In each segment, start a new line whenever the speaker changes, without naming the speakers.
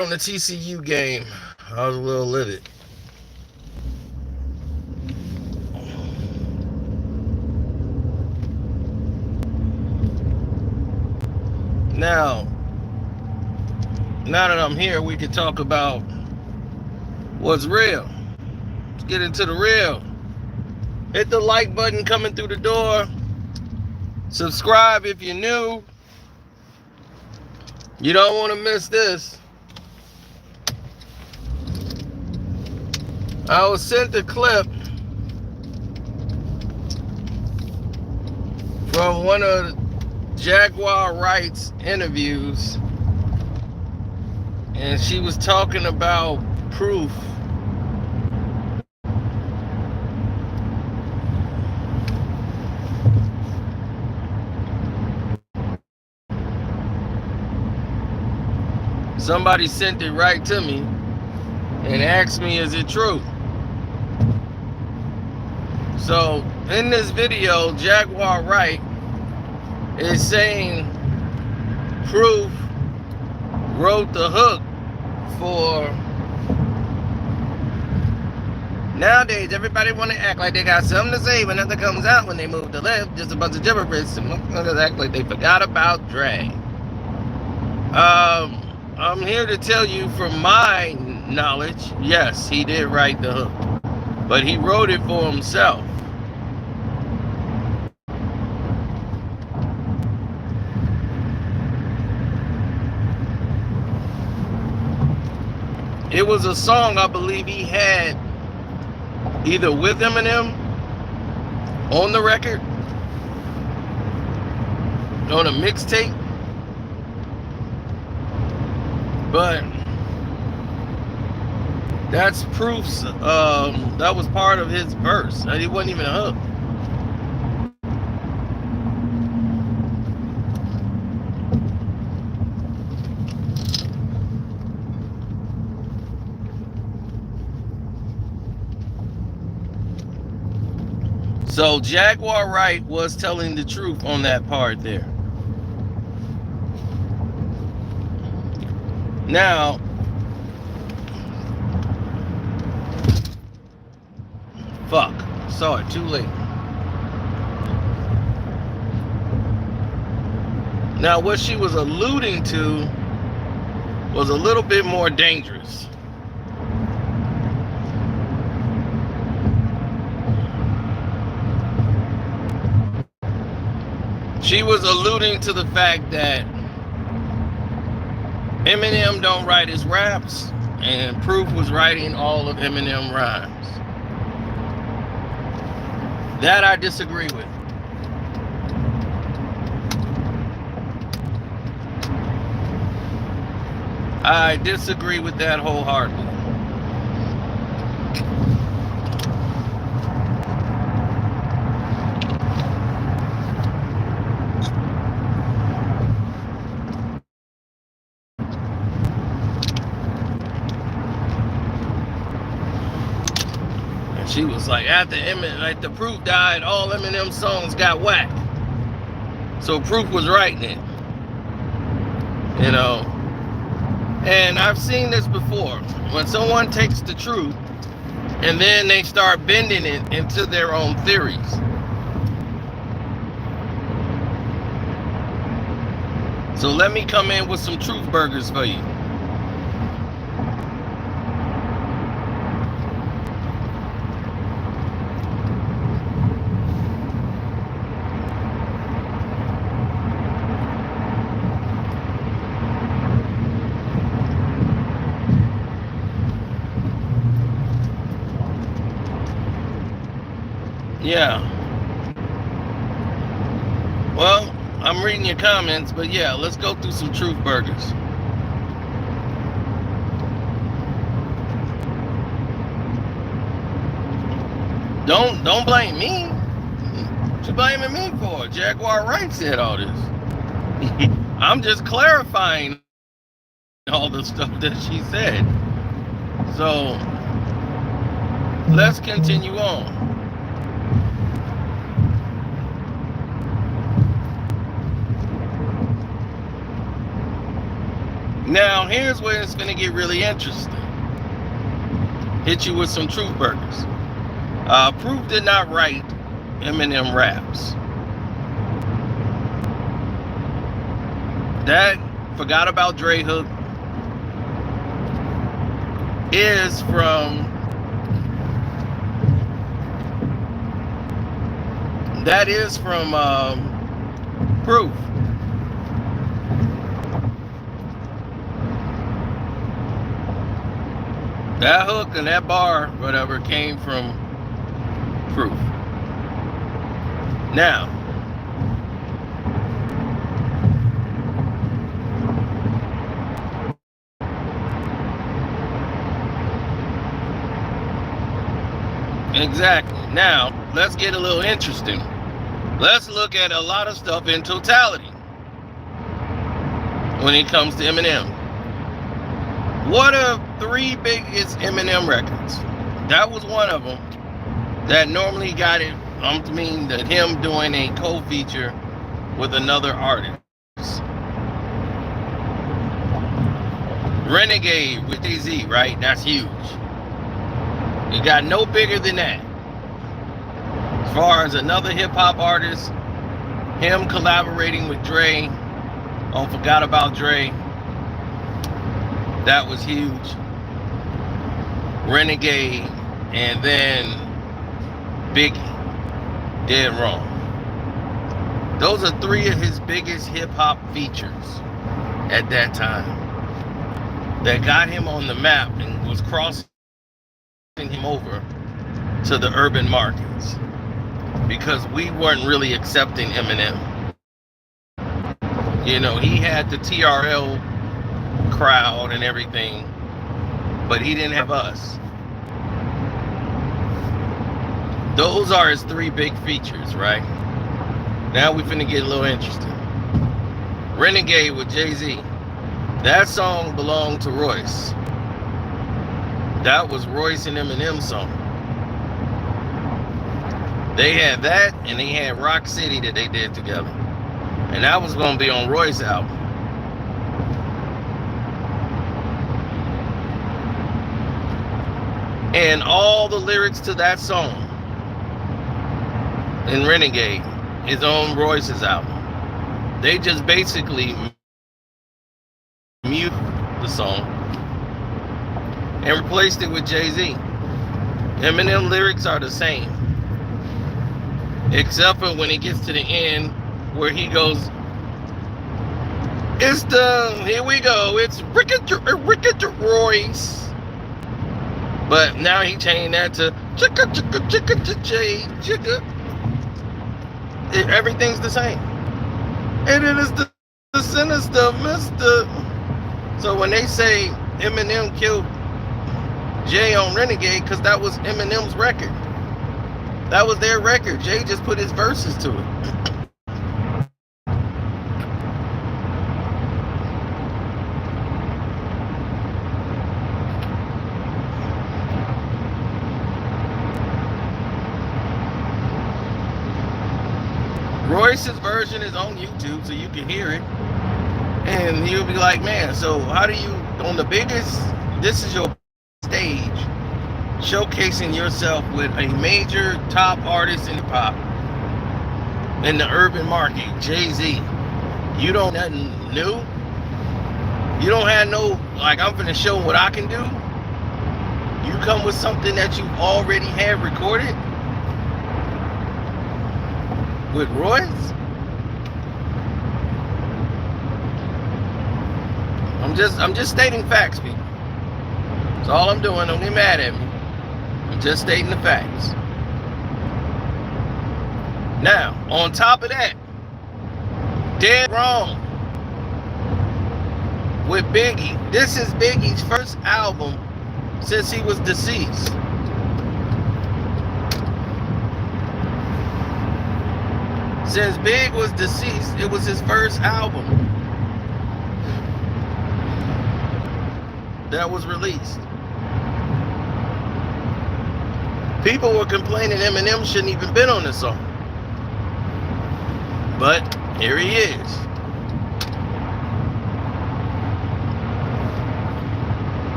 on the TCU game. I was a little livid. Now, now that I'm here, we can talk about what's real. Let's get into the real. Hit the like button coming through the door. Subscribe if you're new. You don't want to miss this. I was sent a clip from one of Jaguar Wright's interviews, and she was talking about proof. Somebody sent it right to me and asked me, is it true? So in this video, Jaguar Wright is saying Proof wrote the hook for. Nowadays, everybody want to act like they got something to say when nothing comes out when they move to left. Just a bunch of gibberish. Some motherfuckers act like they forgot about drag. I'm here to tell you from my knowledge, yes, he did write the hook, but he wrote it for himself. It was a song I believe he had either with Eminem on the record, on a mixtape, but that's Proof's, that was part of his verse. It wasn't even a hook. So Jaguar Wright was telling the truth on that part there. Now, fuck, saw it too late. Now, what she was alluding to was a little bit more dangerous. She was alluding to the fact that Eminem don't write his raps, and Proof was writing all of Eminem rhymes. That I disagree with. I disagree with that wholeheartedly. She was like, after Eminem, like the Proof died, all Eminem songs got whacked. So Proof was writing it. You know. And I've seen this before. When someone takes the truth and then they start bending it into their own theories. So let me come in with some truth burgers for you. Yeah. Well, I'm reading your comments, but yeah, let's go through some truth burgers. Don't blame me. What you blaming me for? Jaguar Wright said all this. I'm just clarifying all the stuff that she said. So let's continue on. Now, here's where it's going to get really interesting. Hit you with some truth burgers. Proof did not write Eminem raps. That Forgot About Dre hook is from Proof. That hook and that bar, whatever, came from Proof. Now, exactly. Now, let's get a little interesting. Let's look at a lot of stuff in totality when it comes to Eminem. What are 3 biggest Eminem records? That was one of them that normally got it. That him doing a co-feature with another artist. Renegade with Jay-Z, right? That's huge. It got no bigger than that. As far as another hip-hop artist, him collaborating with Dre on Forgot About Dre, that was huge. Renegade, and then Biggie, Dead Wrong. Those are 3 of his biggest hip-hop features at that time that got him on the map and was crossing him over to the urban markets, because we weren't really accepting Eminem. You know, he had the TRL crowd and everything, but he didn't have us. Those are his 3 big features, right? Now we finna get a little interesting. Renegade with Jay-Z. That song belonged to Royce. That was Royce and Eminem's song. They had that, and they had Rock City that they did together. And that was gonna be on Royce's album. And all the lyrics to that song in Renegade is on Royce's album. They just basically mute the song and replaced it with Jay-Z. Eminem lyrics are the same, except for when it gets to the end where he goes, here we go, it's Rickett Royce. But now he changed that to chicka chicka chicka chicka chicka. Everything's the same. And it is the sinister Mr. So when they say Eminem killed Jay on Renegade, because that was Eminem's record. That was their record. Jay just put his verses to it. Royce's version is on YouTube, so you can hear it. And you'll be like, man, so how do you, on the biggest, this is your stage, showcasing yourself with a major top artist in hip-hop in the urban market, Jay-Z. You don't have nothing new. You don't have no, like, I'm finna show what I can do. You come with something that you already have recorded with Royce. I'm just stating facts, people. That's all I'm doing. Don't get mad at me. I'm just stating the facts. Now, on top of that, Dead Wrong with Biggie. This is Biggie's first album since he was deceased. Since Big was deceased, it was his first album that was released. People were complaining Eminem shouldn't even been on this song. But here he is.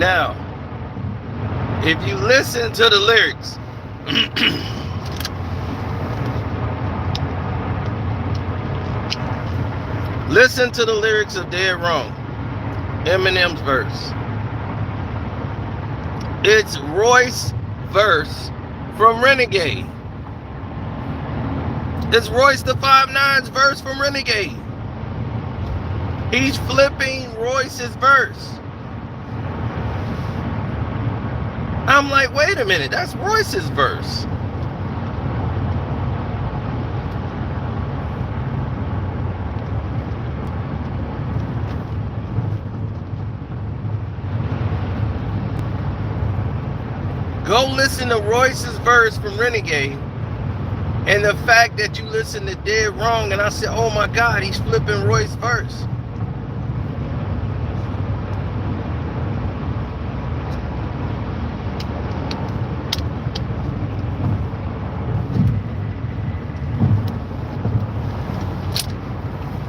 Now, if you listen to the lyrics, listen to the lyrics of Dead Wrong, Eminem's verse. It's Royce's verse from Renegade. It's Royce the 5'9's verse from Renegade. He's flipping Royce's verse. I'm like, wait a minute, that's Royce's verse. Go listen to Royce's verse from Renegade. And the fact that you listen to Dead Wrong, and I said, oh my God, he's flipping Royce's verse.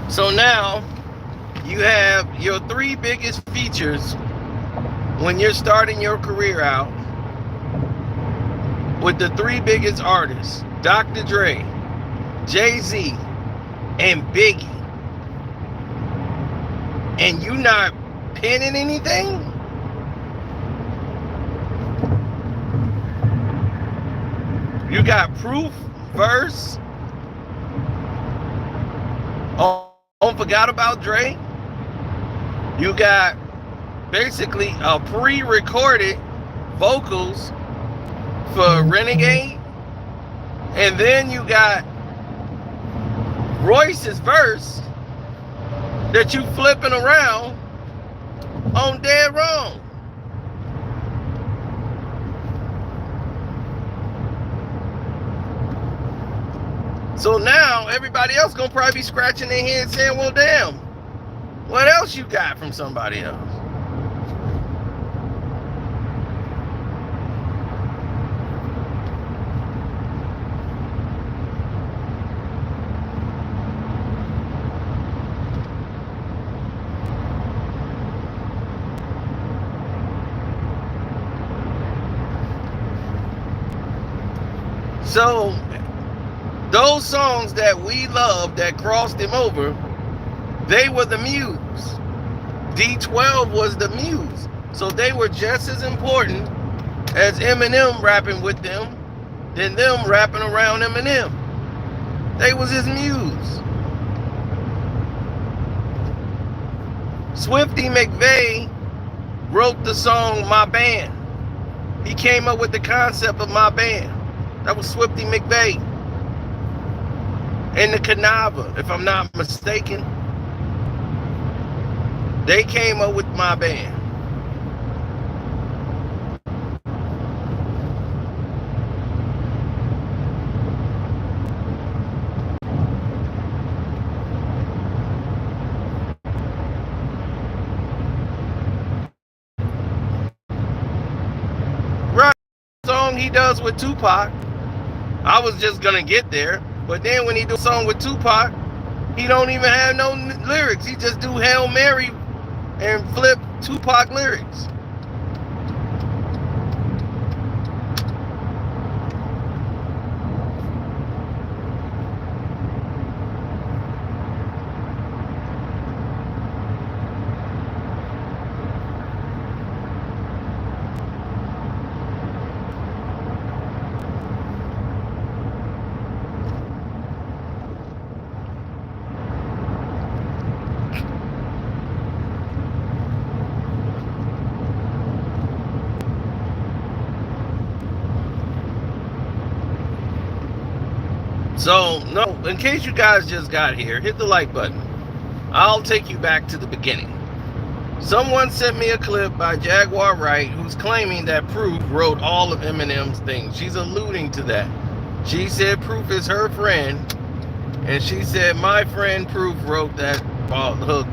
So now you have your three biggest features when you're starting your career out with the three biggest artists, Dr. Dre, Jay-Z, and Biggie. And you not penning anything? You got Proof verse on Forgot About Dre. You got basically a pre-recorded vocals for Renegade. And then you got Royce's verse that you flipping around on Dead Wrong. So now everybody else gonna probably be scratching their head saying, well, damn, what else you got from somebody else? So those songs that we loved that crossed him over, they were the muse. D12 was the muse. So they were just as important as Eminem rapping with them than them rapping around Eminem. They was his muse. Swifty McVeigh wrote the song My Band. He came up with the concept of My Band. That was Swifty McVeigh. And the Canava, if I'm not mistaken, they came up with My Band. Right, song he does with Tupac. I was just gonna get there, but then when he do a song with Tupac, he don't even have no lyrics. He just do Hail Mary and flip Tupac lyrics. So, no, in case you guys just got here, hit the like button. I'll take you back to the beginning. Someone sent me a clip by Jaguar Wright who's claiming that Proof wrote all of Eminem's things. She's alluding to that. She said Proof is her friend, and she said my friend Proof wrote that hook,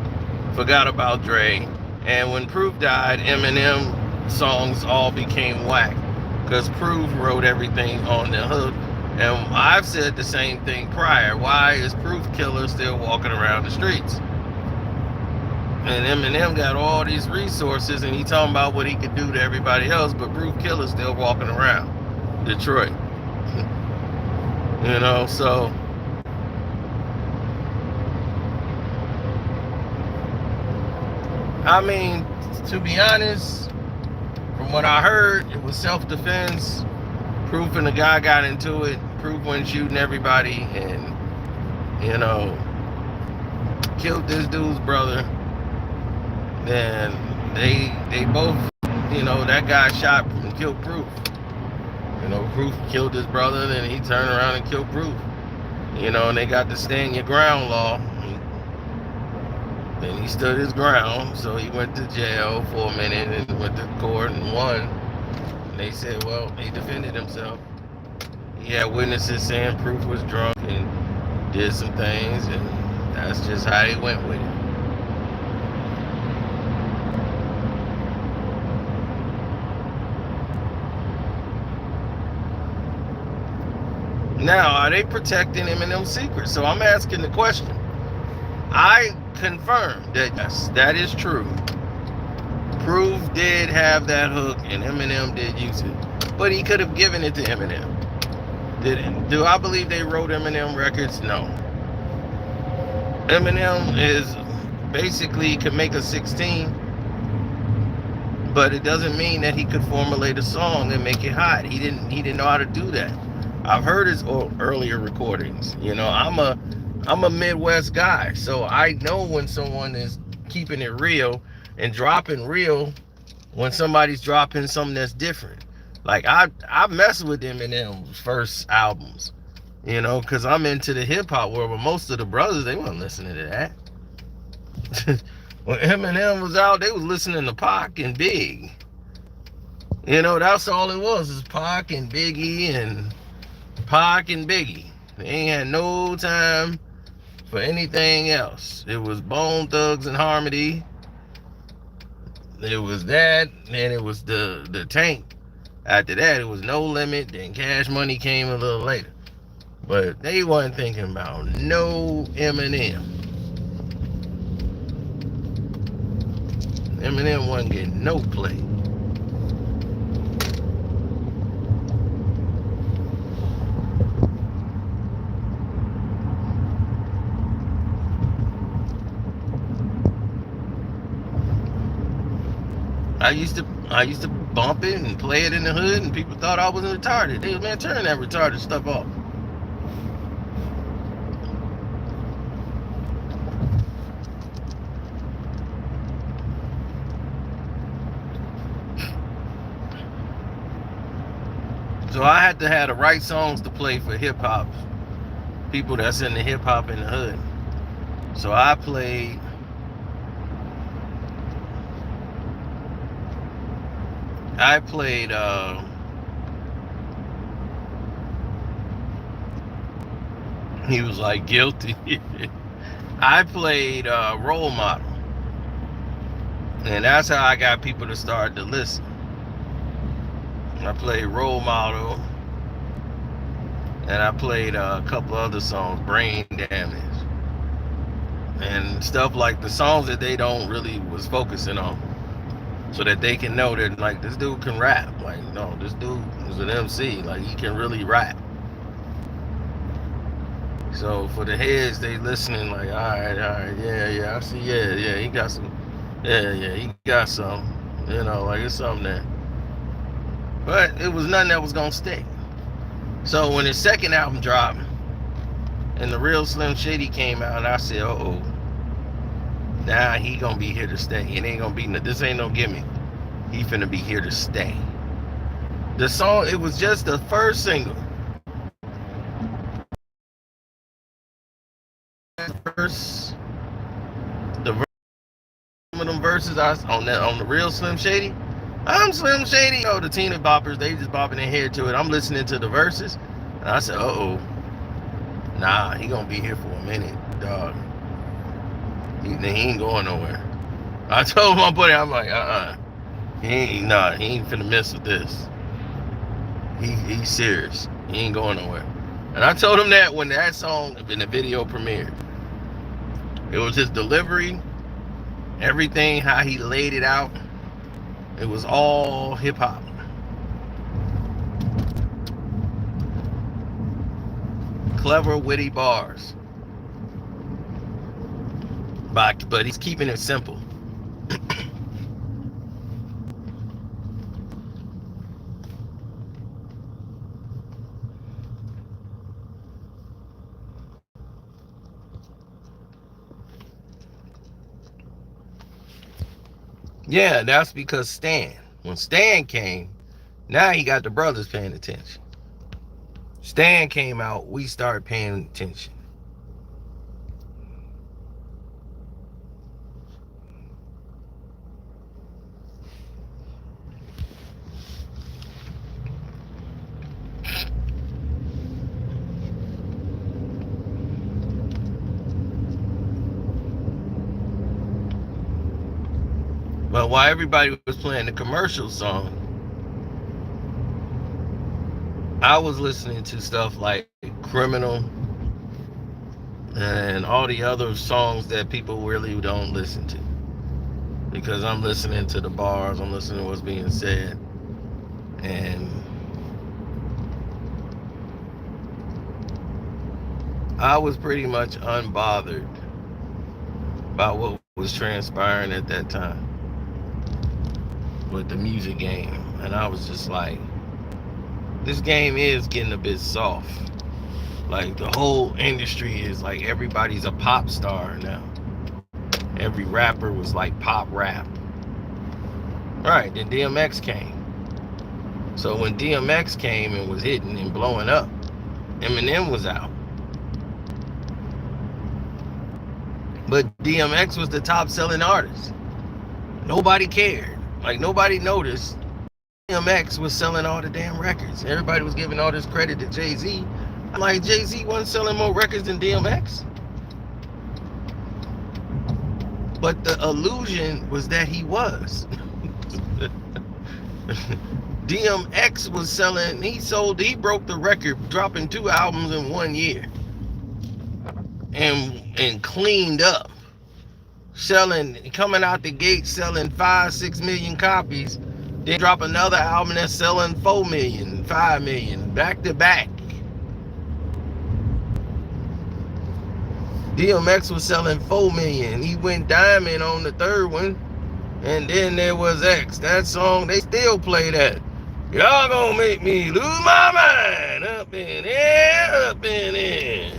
Forgot About Dre, and when Proof died, Eminem songs all became whack because Proof wrote everything on the hook. And I've said the same thing prior. Why is Proof Killer still walking around the streets? And Eminem got all these resources, and he talking about what he could do to everybody else, but Proof Killer's still walking around Detroit. So I mean, to be honest, from what I heard, it was self-defense. Proof and the guy got into it. Proof went shooting everybody and, killed this dude's brother. Then they both, that guy shot and killed Proof. Proof killed his brother, then he turned around and killed Proof. And they got the stand your ground law. Then he stood his ground, so he went to jail for a minute and went to court and won. And they said, well, he defended himself. He had witnesses saying Proof was drunk and did some things, and that's just how he went with it. Now, are they protecting Eminem's secrets? So I'm asking the question. I confirm that yes, that is true. Proof did have that hook, and Eminem did use it, but he could have given it to Eminem. Do I believe they wrote Eminem records? No. Eminem is basically could make a 16, but it doesn't mean that he could formulate a song and make it hot. He didn't know how to do that. I've heard his earlier recordings. I'm a Midwest guy, so I know when someone is keeping it real and dropping real when somebody's dropping something that's different. Like I mess with Eminem's first albums, because I'm into the hip hop world, but most of the brothers, they weren't listening to that. When Eminem was out, they was listening to Pac and Big. That's all it was, is Pac and Biggie and Pac and Biggie. They ain't had no time for anything else. It was Bone Thugs and Harmony. It was that, and it was the Tank. After that, it was No Limit. Then Cash Money came a little later. But they wasn't thinking about no Eminem. Eminem wasn't getting no play. I used to bump it and play it in the hood, and people thought I was retarded. They was, man, turn that retarded stuff off. So I had to have the right songs to play for hip hop, people that's in the hip hop in the hood. So I played he was like guilty. I played Role Model, and that's how I got people to start to listen. I played Role Model, and I played a couple other songs, Brain Damage, and stuff like the songs that they don't really was focusing on, so that they can know that, like, this dude can rap. Like, no, this dude is an MC. Like, he can really rap. So for the heads, they listening like, all right, yeah, I see, yeah, he got some, yeah, he got some, like it's something there. But it was nothing that was gonna stick. So when his second album dropped, and the Real Slim Shady came out, I said, uh-oh, now he gonna be here to stay. It ain't gonna be, this ain't no gimmick. He finna be here to stay. The song, it was just the first single. Some of them verses on the Real Slim Shady. I'm Slim Shady. The Tina Boppers, they just bopping their head to it. I'm listening to the verses, and I said, uh-oh, nah, he gonna be here for a minute, dog. He ain't going nowhere. I told my buddy, I'm like, he ain't finna mess with this. He's serious. He ain't going nowhere. And I told him that when that song in the video premiered. It was his delivery, Everything how he laid it out, it was all hip hop. Clever, witty bars. But he's keeping it simple. Yeah, that's because Stan. When Stan came, now he got the brothers paying attention. Stan came out, we started paying attention. But while everybody was playing the commercial song, I was listening to stuff like Criminal and all the other songs that people really don't listen to. Because I'm listening to the bars, I'm listening to what's being said. And I was pretty much unbothered by what was transpiring at that time with the music game. And I was just like, this game is getting a bit soft. Like, the whole industry is like, everybody's a pop star now. Every rapper was like pop rap. Alright, then DMX came. So when DMX came and was hitting and blowing up, Eminem was out. But DMX was the top selling artist. Nobody cared. Like, nobody noticed DMX was selling all the damn records. Everybody was giving all this credit to Jay-Z. I'm like, Jay-Z wasn't selling more records than DMX. But the illusion was that he was. DMX was selling, he broke the record dropping 2 albums in 1 year. And cleaned up. Coming out the gate selling 5-6 million copies. Then drop another album that's selling 4 million, 5 million, back to back. DMX was selling 4 million. He went diamond on the third one. And then there was X. That song, they still play that. Y'all gonna make me lose my mind. Up in here, up in here.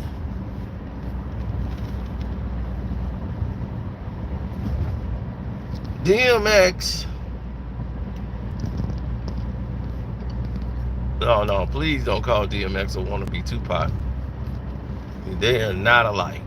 DMX. Oh no, please don't call DMX a wannabe Tupac. They are not alike.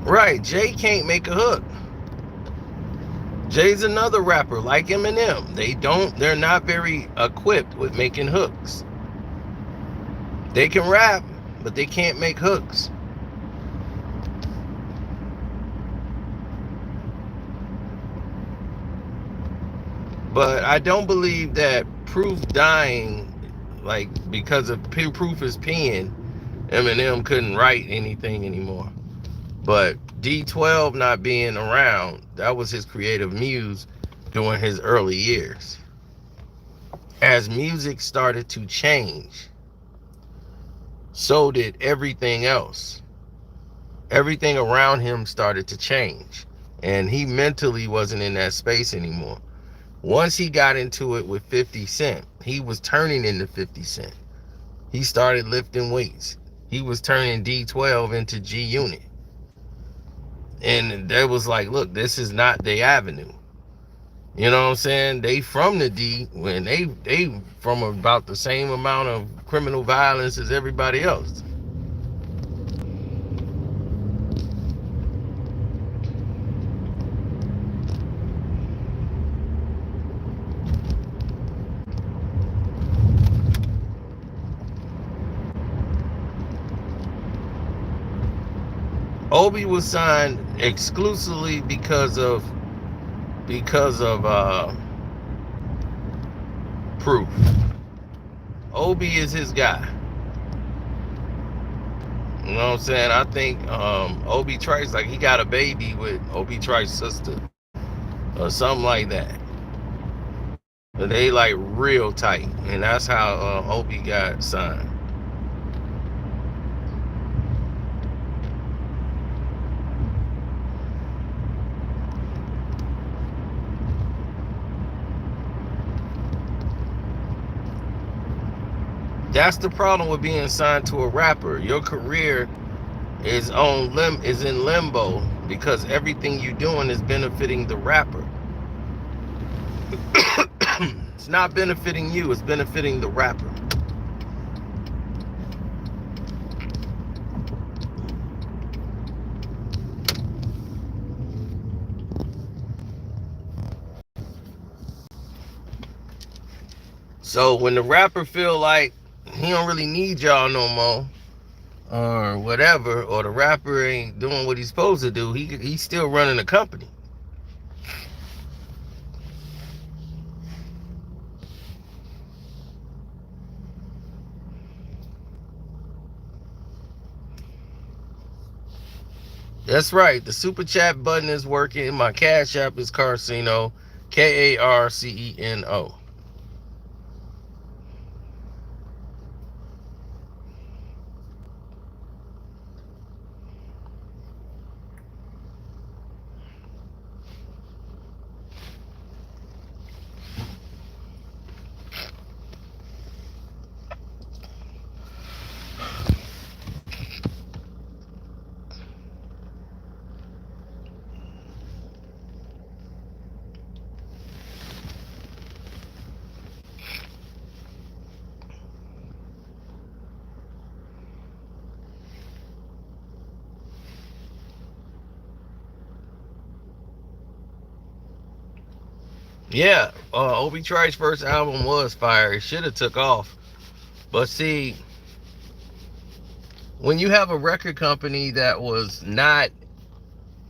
Right, Jay can't make a hook. Jay's another rapper like Eminem. They're not very equipped with making hooks. They can rap, but they can't make hooks. But I don't believe that Proof dying, like, because of Proof is pen, Eminem couldn't write anything anymore. But D12 not being around, that was his creative muse during his early years. As music started to change, so did everything else. Everything around him started to change. And he mentally wasn't in that space anymore. Once he got into it with 50 Cent, he was turning into 50 Cent. He started lifting weights. He was turning D12 into G Unit. And that was like, look, this is not their avenue. You know what I'm saying? They from the D, when they from about the same amount of criminal violence as everybody else. Obi was signed exclusively because of Proof. Obi is his guy. You know what I'm saying? I think Obi Trice, like he got a baby with Obi Trice's sister or something like that. But they like real tight, and that's how Obi got signed. That's the problem with being signed to a rapper. Your career is in limbo because everything you're doing is benefiting the rapper. It's not benefiting you, it's benefiting the rapper. So when the rapper feel like he don't really need y'all no more, or whatever, or the rapper ain't doing what he's supposed to do, he's still running the company. That's right. The super chat button is working. My cash app is Carcino, Karceno. Yeah, Obi Trice's first album was fire. It should have took off. But see, when you have a record company that was not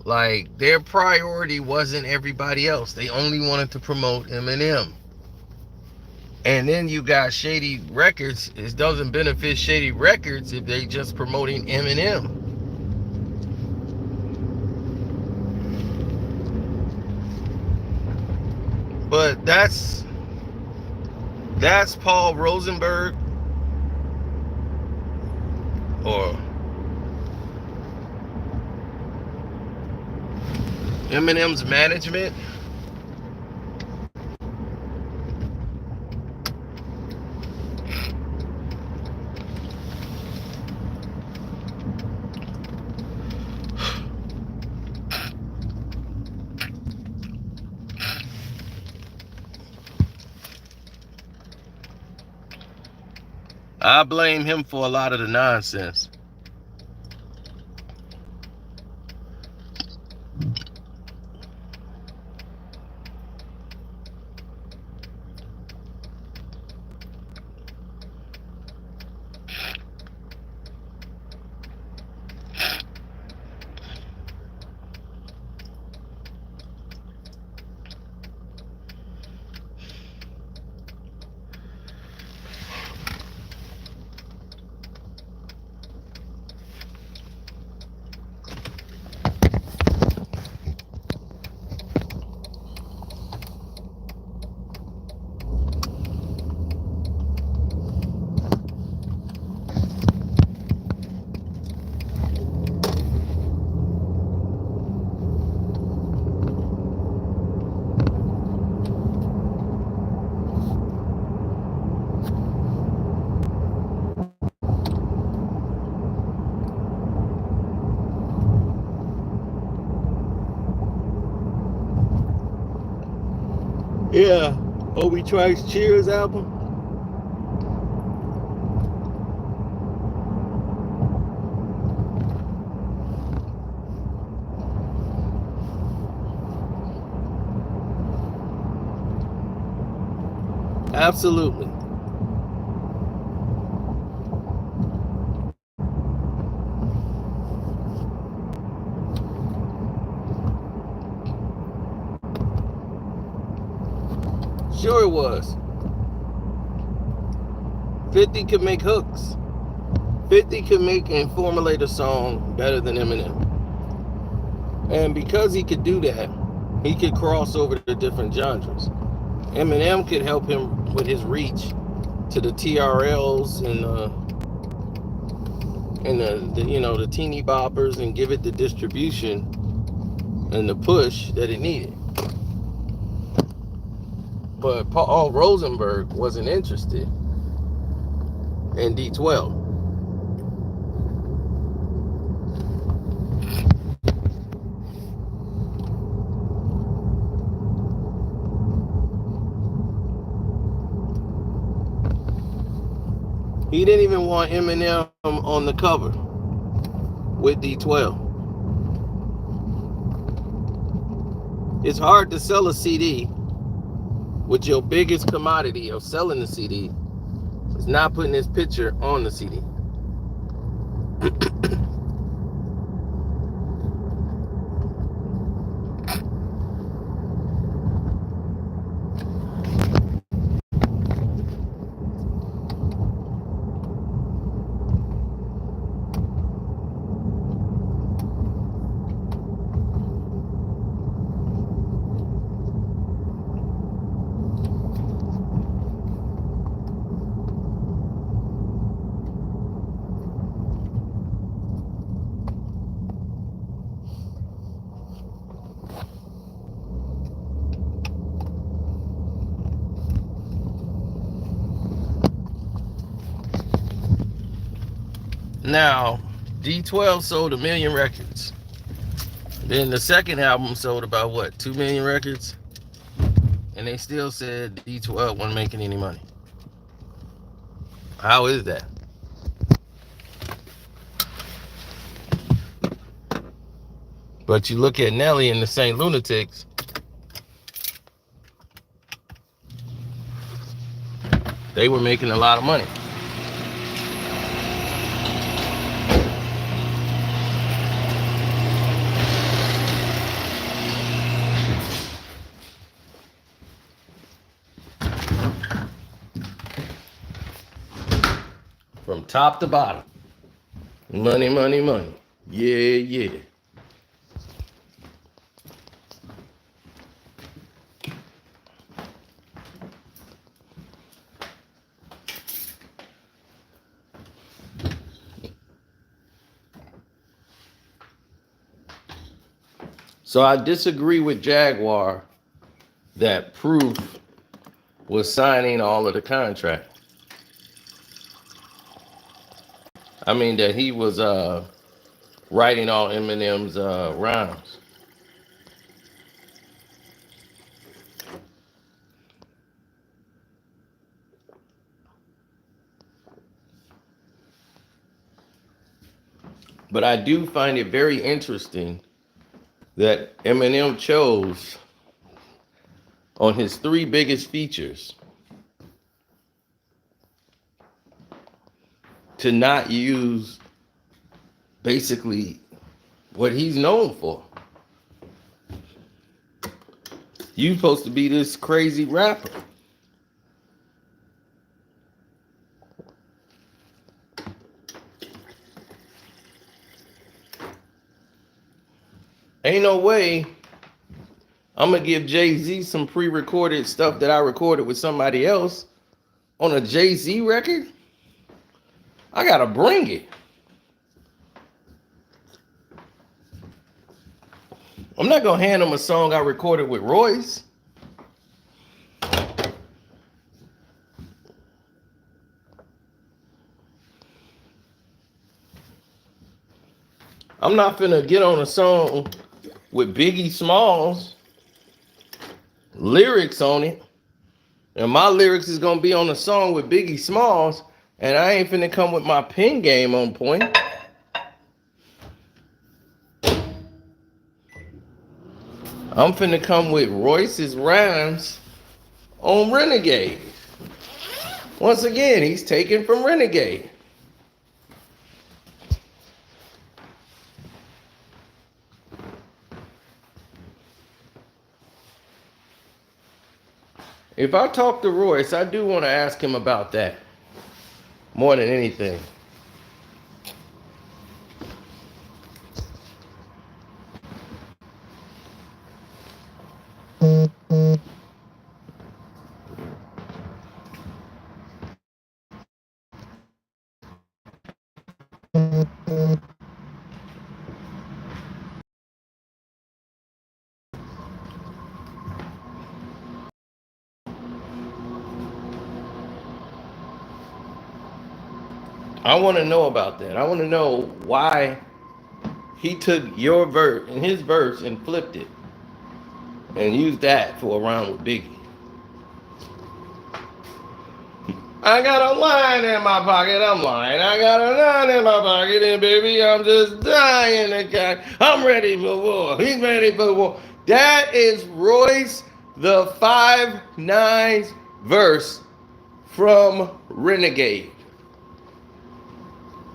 like their priority wasn't everybody else. They only wanted to promote Eminem. And then you got Shady Records. It doesn't benefit Shady Records if they just promoting Eminem. But that's Paul Rosenberg or Eminem's management. I blame him for a lot of the nonsense. Yeah, Obi Trice Cheers album. Absolutely. Sure it was. 50 could make hooks. 50 could make and formulate a song better than Eminem. And because he could do that, he could cross over to different genres. Eminem could help him with his reach to the TRLs and the teeny boppers, and give it the distribution and the push that it needed. But Paul Rosenberg wasn't interested in D12. He didn't even want Eminem on the cover with D12. It's hard to sell a CD with your biggest commodity of selling the CD is not putting his picture on the CD. Now, D12 sold 1 million records. Then the second album sold about what, 2 million records? And they still said D12 wasn't making any money. How is that? But you look at Nelly and the Saint Lunatics, they were making a lot of money. From top to bottom. Money, money, money. Yeah, yeah. So I disagree with Jaguar that Proof was signing all of the contract. I mean that he was writing all Eminem's rhymes. But I do find it very interesting that Eminem chose on his 3 biggest features to not use basically what he's known for. You're supposed to be this crazy rapper. Ain't no way I'm going to give Jay-Z some pre-recorded stuff that I recorded with somebody else on a Jay-Z record. I got to bring it. I'm not going to hand him a song I recorded with Royce. I'm not finna get on a song with Biggie Smalls lyrics on it, and my lyrics is gonna be on a song with Biggie Smalls, and I ain't finna come with my pen game on point. I'm finna come with Royce's rhymes on Renegade. Once again, he's taken from Renegade. If I talk to Royce, I do want to ask him about that more than anything. I want to know about that. I want to know why he took your verse and his verse and flipped it and used that for a round with Biggie. I got a line in my pocket, I'm lying. I got a line in my pocket, and baby, I'm just dying to catch. I'm ready for war. He's ready for war. That is Royce the 5'9" verse from Renegade.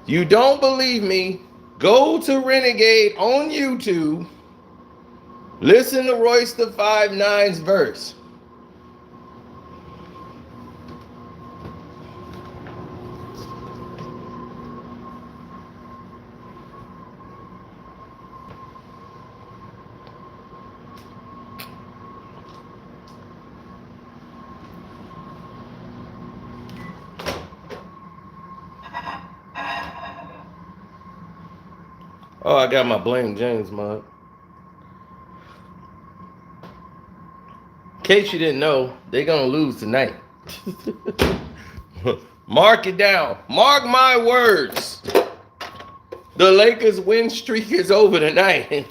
You don't believe me? Go to Renegade on YouTube. Listen to Royce the 5'9's verse. Oh, I got my Blame James mug. In case you didn't know, they're going to lose tonight. Mark it down. Mark my words. The Lakers win streak is over tonight.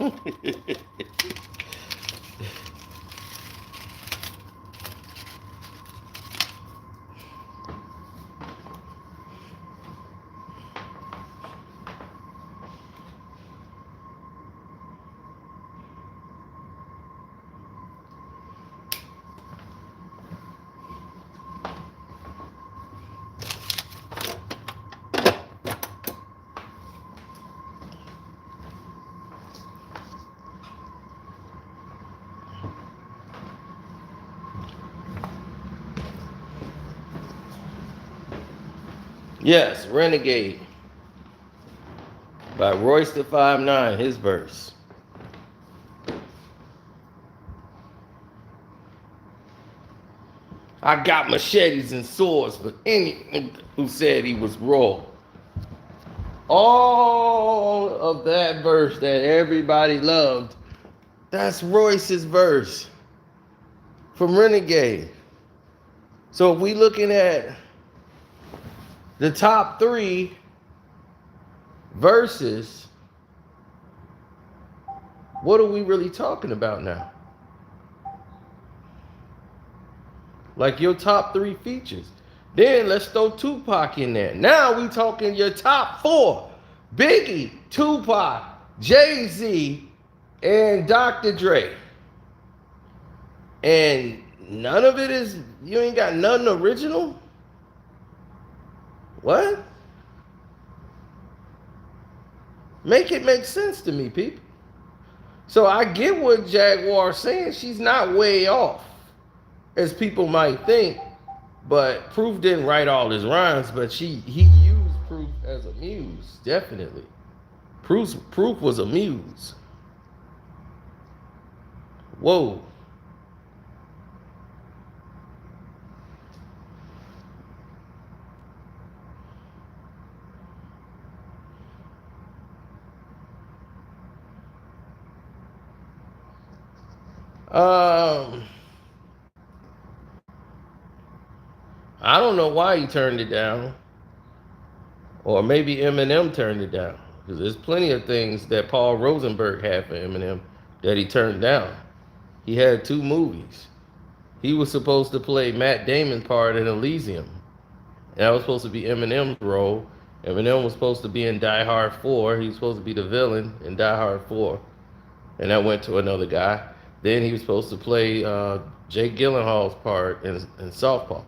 Yes, Renegade by Royce the 5'9", his verse. I got machetes and swords, but any who said he was raw. All of that verse that everybody loved, that's Royce's verse from Renegade. So if we looking at the top 3 verses, what are we really talking about now? Like your top 3 features. Then let's throw Tupac in there. Now we talking your top 4. Biggie, Tupac, Jay-Z, and Dr. Dre. And none of it is, you ain't got nothing original? What? Make it make sense to me, people. So I get what Jaguar's saying. She's not way off, as people might think. But Proof didn't write all his rhymes, but he used Proof as a muse, definitely. Proof was a muse. Whoa. I don't know why he turned it down. Or maybe Eminem turned it down. Because there's plenty of things that Paul Rosenberg had for Eminem that he turned down. He had 2 movies. He was supposed to play Matt Damon's part in Elysium. And that was supposed to be Eminem's role. Eminem was supposed to be in Die Hard 4. He was supposed to be the villain in Die Hard 4. And that went to another guy. Then he was supposed to play Jake Gyllenhaal's part in Southpaw.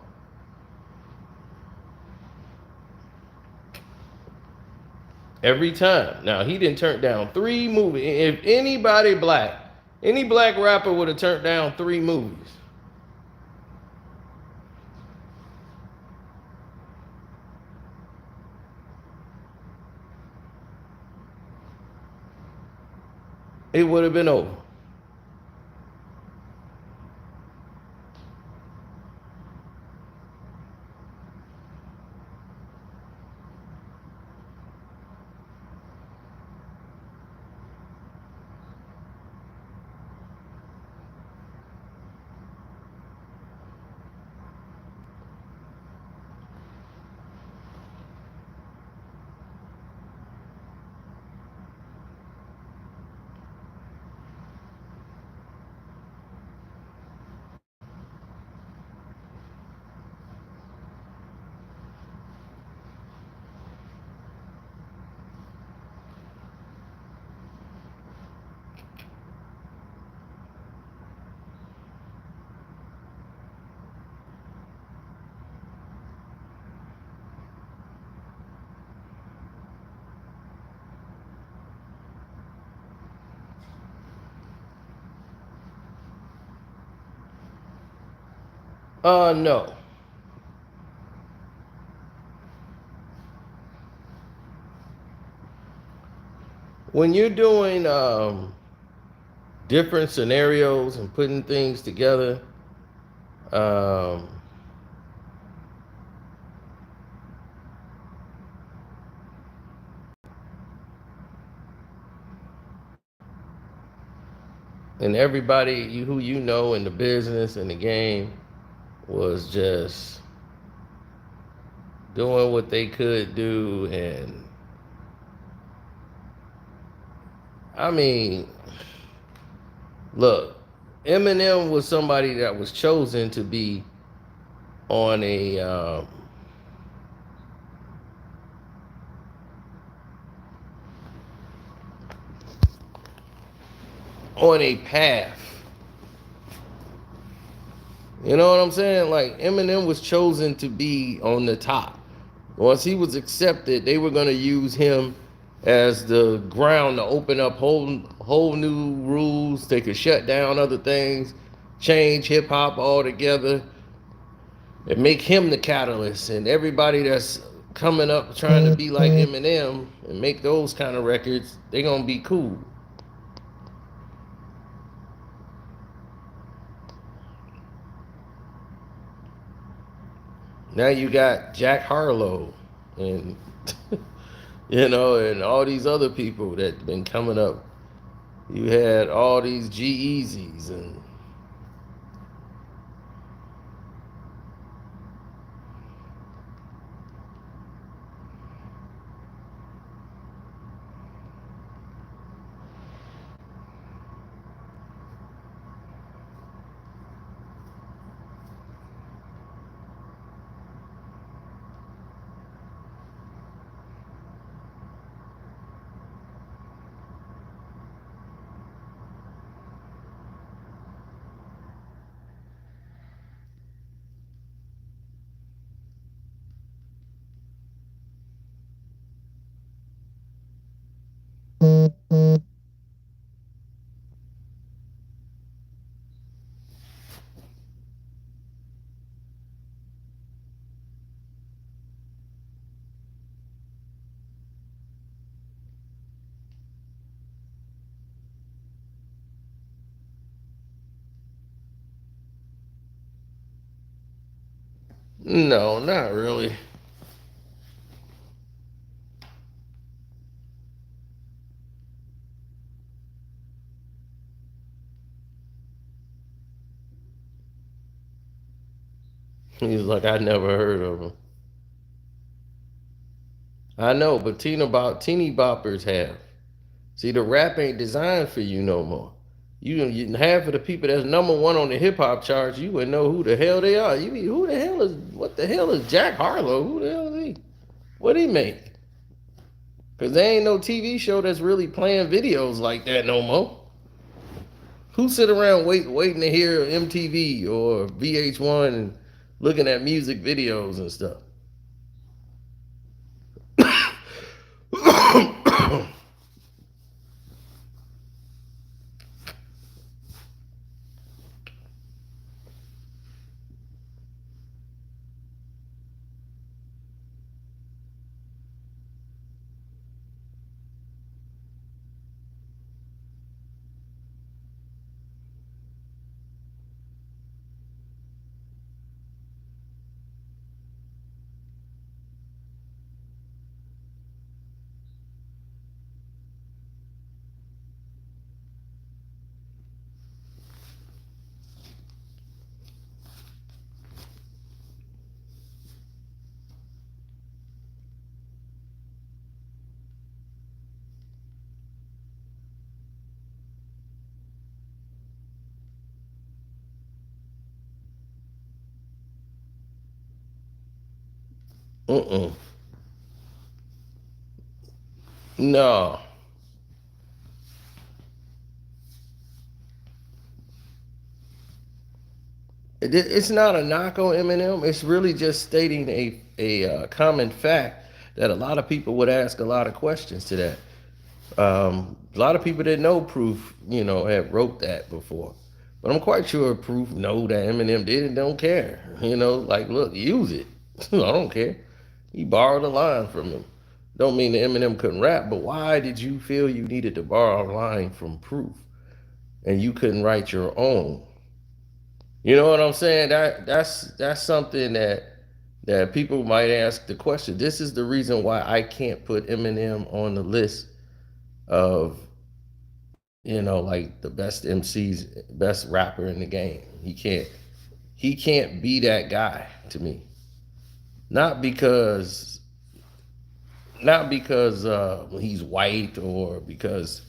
Every time. Now, he didn't turn down 3 movies. If any black rapper would have turned down 3 movies. it would have been over. No. When you're doing different scenarios and putting things together, um, and everybody who you know in the business and the game was just doing what they could do. And I mean, look, Eminem was somebody that was chosen to be on a path. You know what I'm saying? Like Eminem was chosen to be on the top. Once he was accepted, they were going to use him as the ground to open up whole new rules. They could shut down other things, change hip hop altogether, and make him the catalyst. And everybody that's coming up trying to be like Eminem and make those kind of records, they're gonna be cool. Now you got Jack Harlow and and all these other people that been coming up. You had all these G-Eazy's and no, not really. He's like, I never heard of him. I know, but teeny boppers have. See, the rap ain't designed for you no more. You half of the people that's number one on the hip hop charts, you wouldn't know who the hell they are. You mean who the hell is what the hell is Jack Harlow? Who the hell is he? What he make? Cause there ain't no TV show that's really playing videos like that no more. Who sit around waiting to hear MTV or VH1 and looking at music videos and stuff? Mm-mm. No. It's not a knock on Eminem. It's really just stating a common fact that a lot of people would ask a lot of questions to that. A lot of people that know Proof, have wrote that before. But I'm quite sure Proof know that Eminem did and don't care. Like, look, use it. I don't care. He borrowed a line from him. Don't mean that Eminem couldn't rap, but why did you feel you needed to borrow a line from Proof and you couldn't write your own? You know what I'm saying? That's something that people might ask the question. This is the reason why I can't put Eminem on the list of like the best MCs, best rapper in the game. He can't be that guy to me. Not because not because he's white or because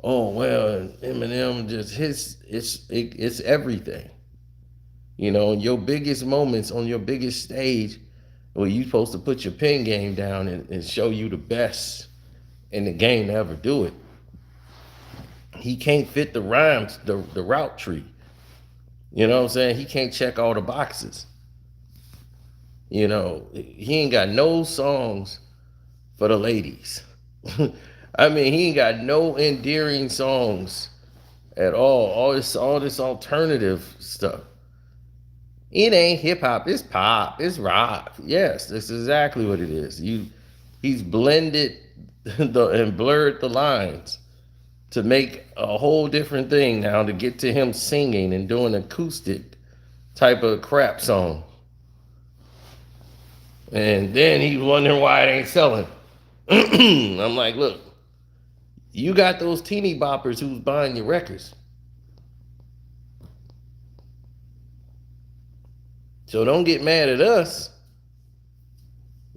oh well Eminem just it's everything. Your biggest moments on your biggest stage where you supposed to put your pen game down and show you the best in the game to ever do it. He can't fit the rhymes, the route tree. You know what I'm saying? He can't check all the boxes. He ain't got no songs for the ladies. I mean, he ain't got no endearing songs at all. All this alternative stuff. It ain't hip hop. It's pop. It's rock. Yes, that's exactly what it is. He's blended and blurred the lines to make a whole different thing now to get to him singing and doing acoustic type of crap song. And then he's wondering why it ain't selling. I'm like, look, you got those teeny boppers who's buying your records. So don't get mad at us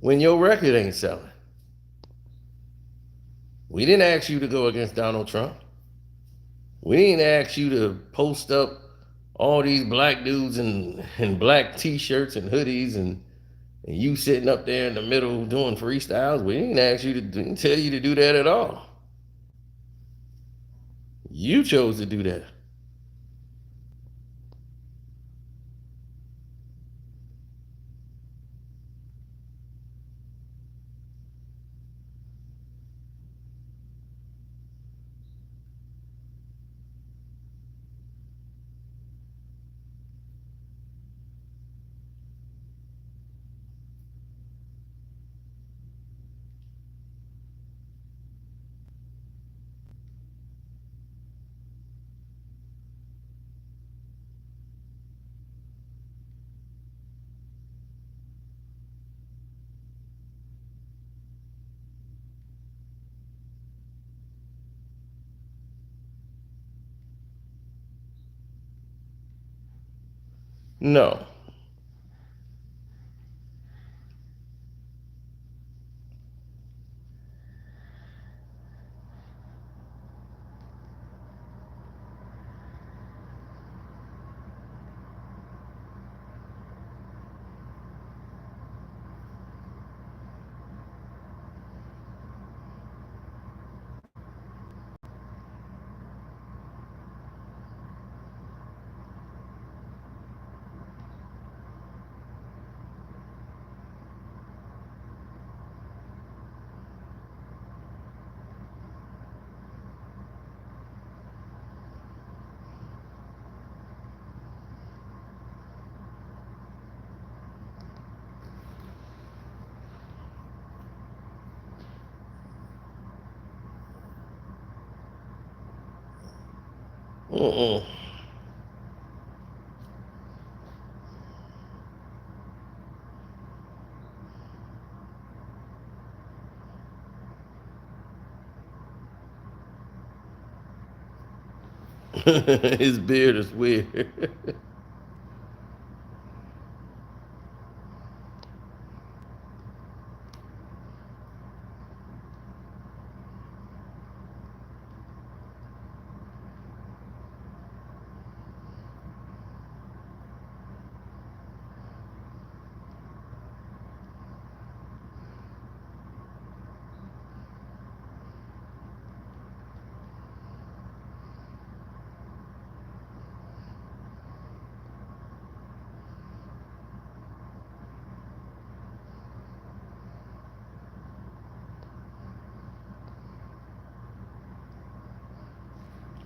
when your record ain't selling. We didn't ask you to go against Donald Trump. We didn't ask you to post up all these black dudes in black t-shirts and hoodies and you sitting up there in the middle doing freestyles. We didn't ask you to tell you to do that at all. You chose to do that. No. Mm-mm. His beard is weird.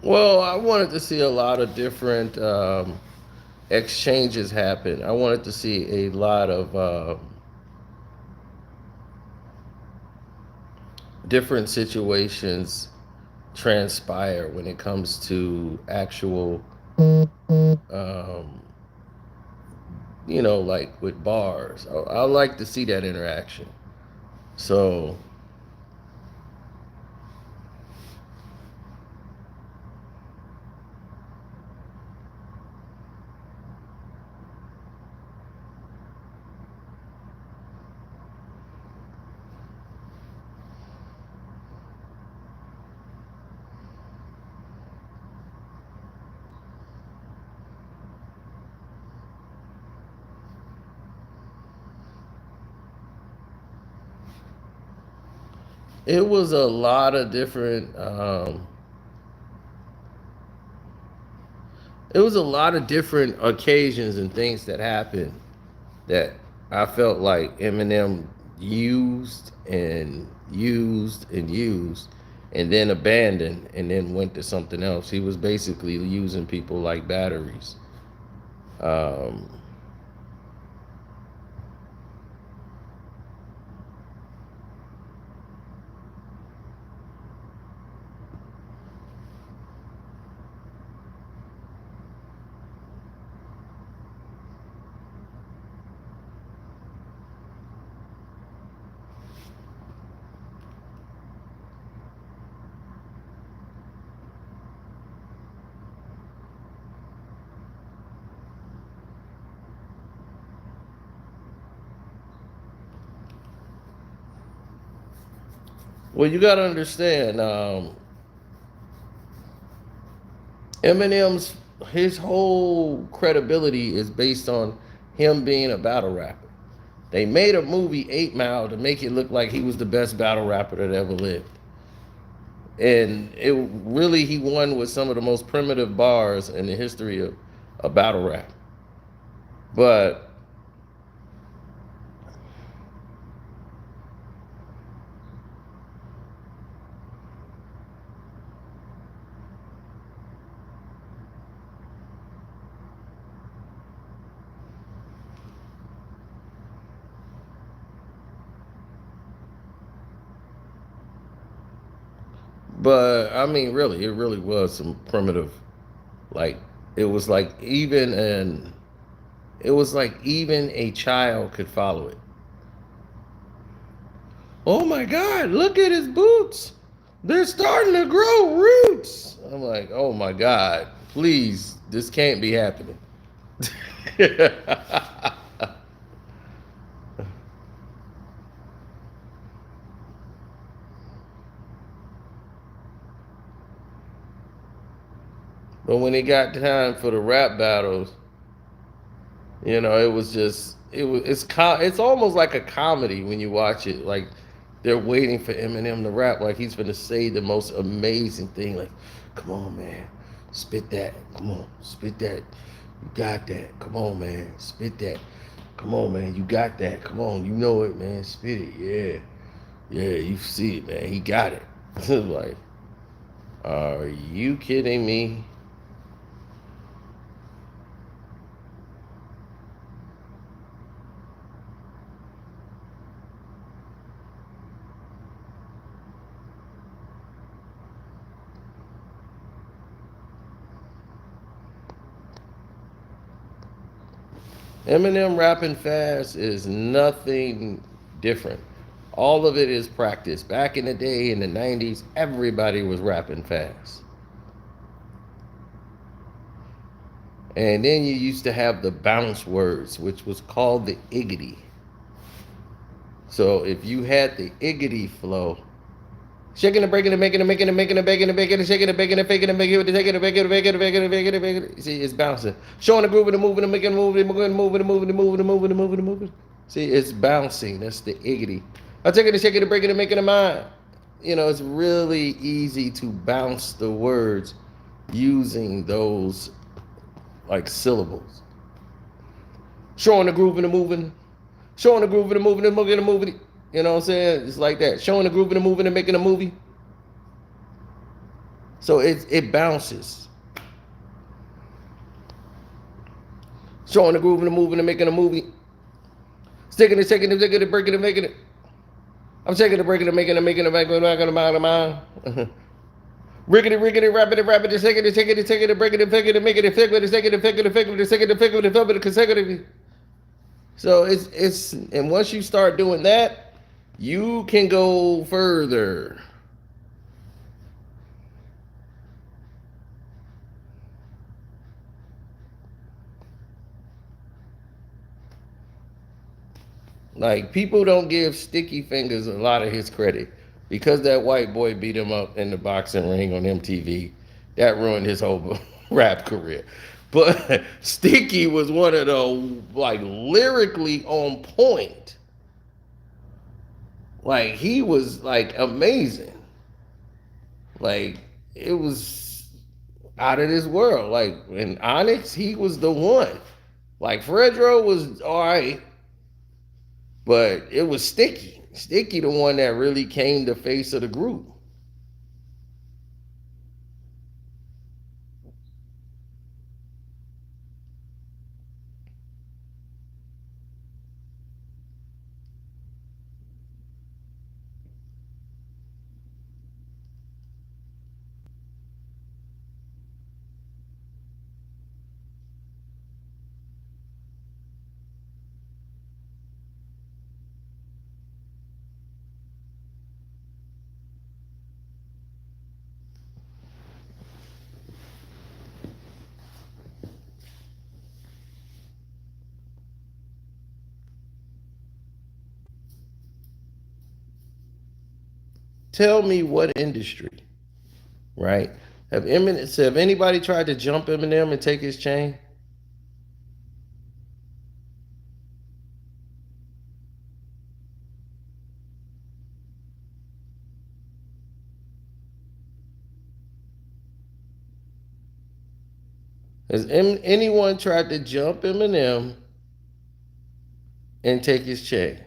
Well, I wanted to see a lot of different exchanges happen. I wanted to see a lot of different situations transpire when it comes to actual, um, like with bars. I like to see that interaction. So it was a lot of different. It was a lot of different occasions and things that happened that I felt like Eminem used and used and used and then abandoned and then went to something else. He was basically using people like batteries. Um, well, you got to understand, Eminem's his whole credibility is based on him being a battle rapper. They made a movie 8 Mile to make it look like he was the best battle rapper that ever lived. And it really he won with some of the most primitive bars in the history of a battle rap. But I mean, really, it really was some primitive. Like it was like even a child could follow it. Oh my God! Look at his boots. They're starting to grow roots. I'm like, oh my God! Please, this can't be happening. But when it got time for the rap battles, it was just it's almost like a comedy when you watch it. Like they're waiting for Eminem to rap, like he's gonna say the most amazing thing. Like, come on, man, spit that. Come on, spit that. You got that. Come on, man, spit that. Come on, man, you got that. Come on, you know it, man. Spit it. Yeah, you see it, man. He got it. Like, are you kidding me? Eminem rapping fast is nothing different. All of it is practice. Back in the day, in the 90s, everybody was rapping fast. And then you used to have the bounce words, which was called the iggity. So if you had the iggity flow, shaking and breaking and making and making and making and baking and baking and shaking and baking and faking and making and taking and baking and baking and baking and baking and baking. You see, it's bouncing. Showing the groove and the moving and making and moving and moving and moving and moving and moving and moving and moving and moving. See, it's bouncing. That's the iggity. I take it and shaking and breaking and making a mind. It's really easy to bounce the words using those like syllables. Showing the groove and the moving. Showing the groove and the moving and moving and moving. You know what I'm saying? It's like that. Showing the groove and the moving and making a movie. So it bounces. Showing the groove and the moving and making a movie. Sticking it, shaking it, taking it, breaking it, making it. I'm shaking it, breaking it, making it, making it, making it, making it, making it. Riggedy, riggedy, rapping it, rapping it, shaking it, taking it, taking it, breaking it, making it, making it, flipping it, shaking it, flipping it, flipping it, shaking it, flipping it, flipping it, consecutively. So it's and once you start doing that, you can go further. Like people don't give Sticky Fingers a lot of his credit because that white boy beat him up in the boxing ring on MTV. That ruined his whole rap career. But Sticky was one of the like lyrically on point. Like he was like amazing. Like it was out of this world. Like in Onyx, he was the one. Like Fredro was all right, but it was Sticky. Sticky, the one that really came the face of the group. Tell me what industry, right? Have anybody tried to jump Eminem and take his chain? Has anyone tried to jump Eminem and take his chain?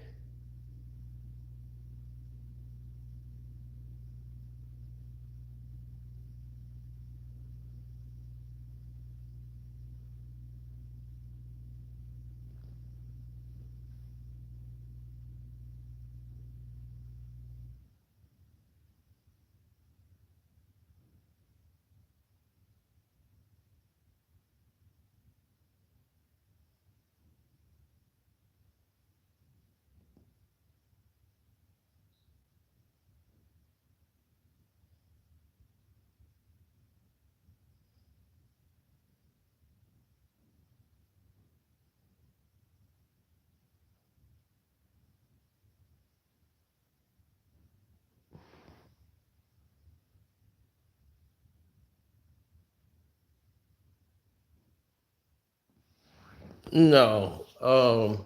No. Oh,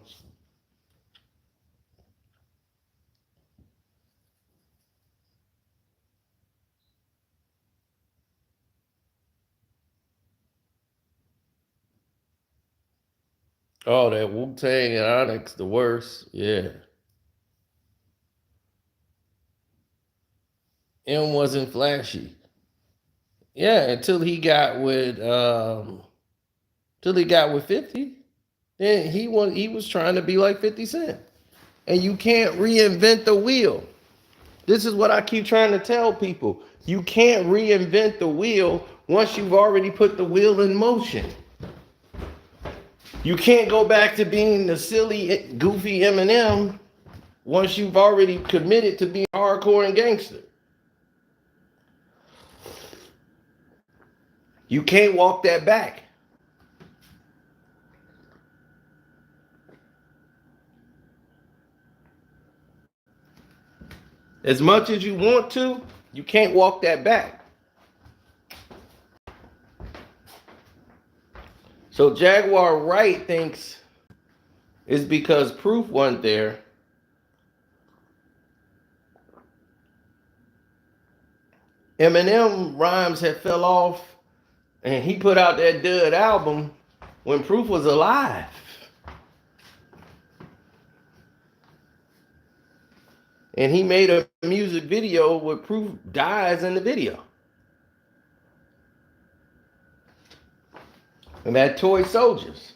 that Wu Tang and Onyx, the worst. Yeah. M wasn't flashy. Yeah, until he got with 50. Then he was trying to be like 50 Cent. And you can't reinvent the wheel. This is what I keep trying to tell people. You can't reinvent the wheel once you've already put the wheel in motion. You can't go back to being the silly, goofy Eminem once you've already committed to being hardcore and gangster. You can't walk that back. As much as you want to, you can't walk that back. So Jaguar Wright thinks it's because Proof wasn't there. Eminem rhymes had fell off, and he put out that Dud album when Proof was alive. And he made a music video where Proof dies in the video. And that Toy Soldiers.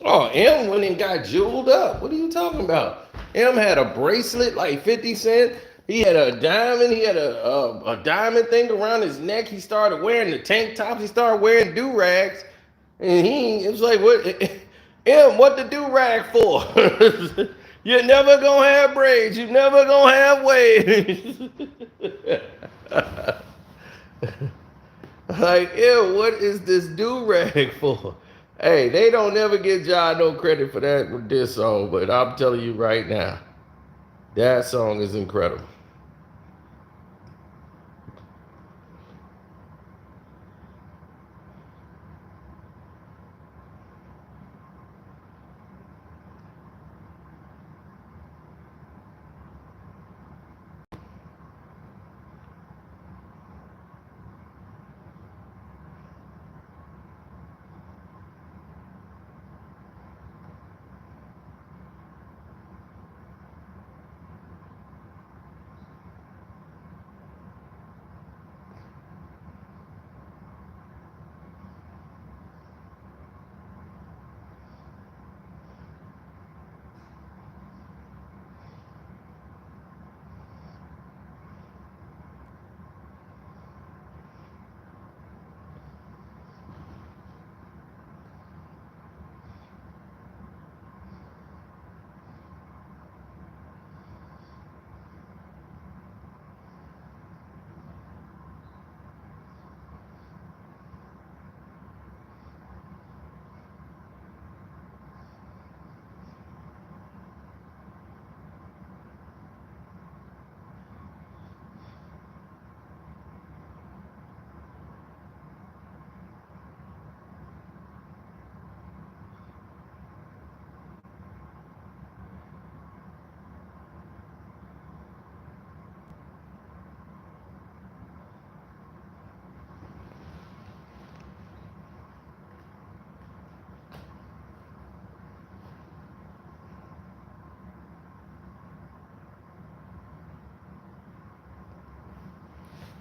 Oh, M went and got jeweled up. What are you talking about? M had a bracelet like 50 Cent. He had a diamond. He had a diamond thing around his neck. He started wearing the tank tops. He started wearing do-rags. And it was like, what? M, what the do-rag for? You're never going to have braids. You're never going to have waves. Like, ew, what is this do-rag for? Hey, they don't never give John no credit for that with this song, but I'm telling you right now, that song is incredible.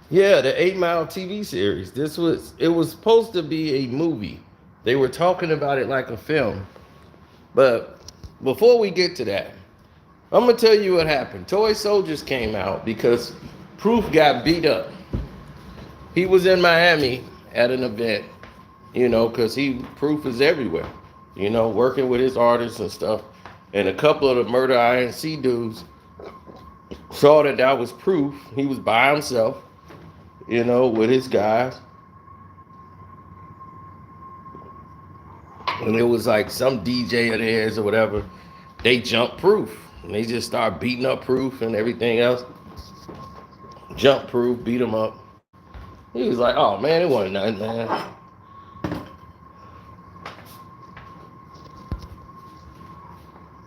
Yeah, the 8 Mile TV series. It was supposed to be a movie. They were talking about it like a film. But before we get to that, I'm gonna tell you what happened. Toy Soldiers came out because Proof got beat up. He was in Miami at an event, because Proof is everywhere, working with his artists and stuff. And a couple of the Murder INC dudes saw that was Proof. He was by himself, with his guys. And it was like some DJ of theirs or whatever. They jumped Proof. And they just started beating up Proof and everything else. Jump Proof, beat him up. He was like, oh man, it wasn't nothing, man.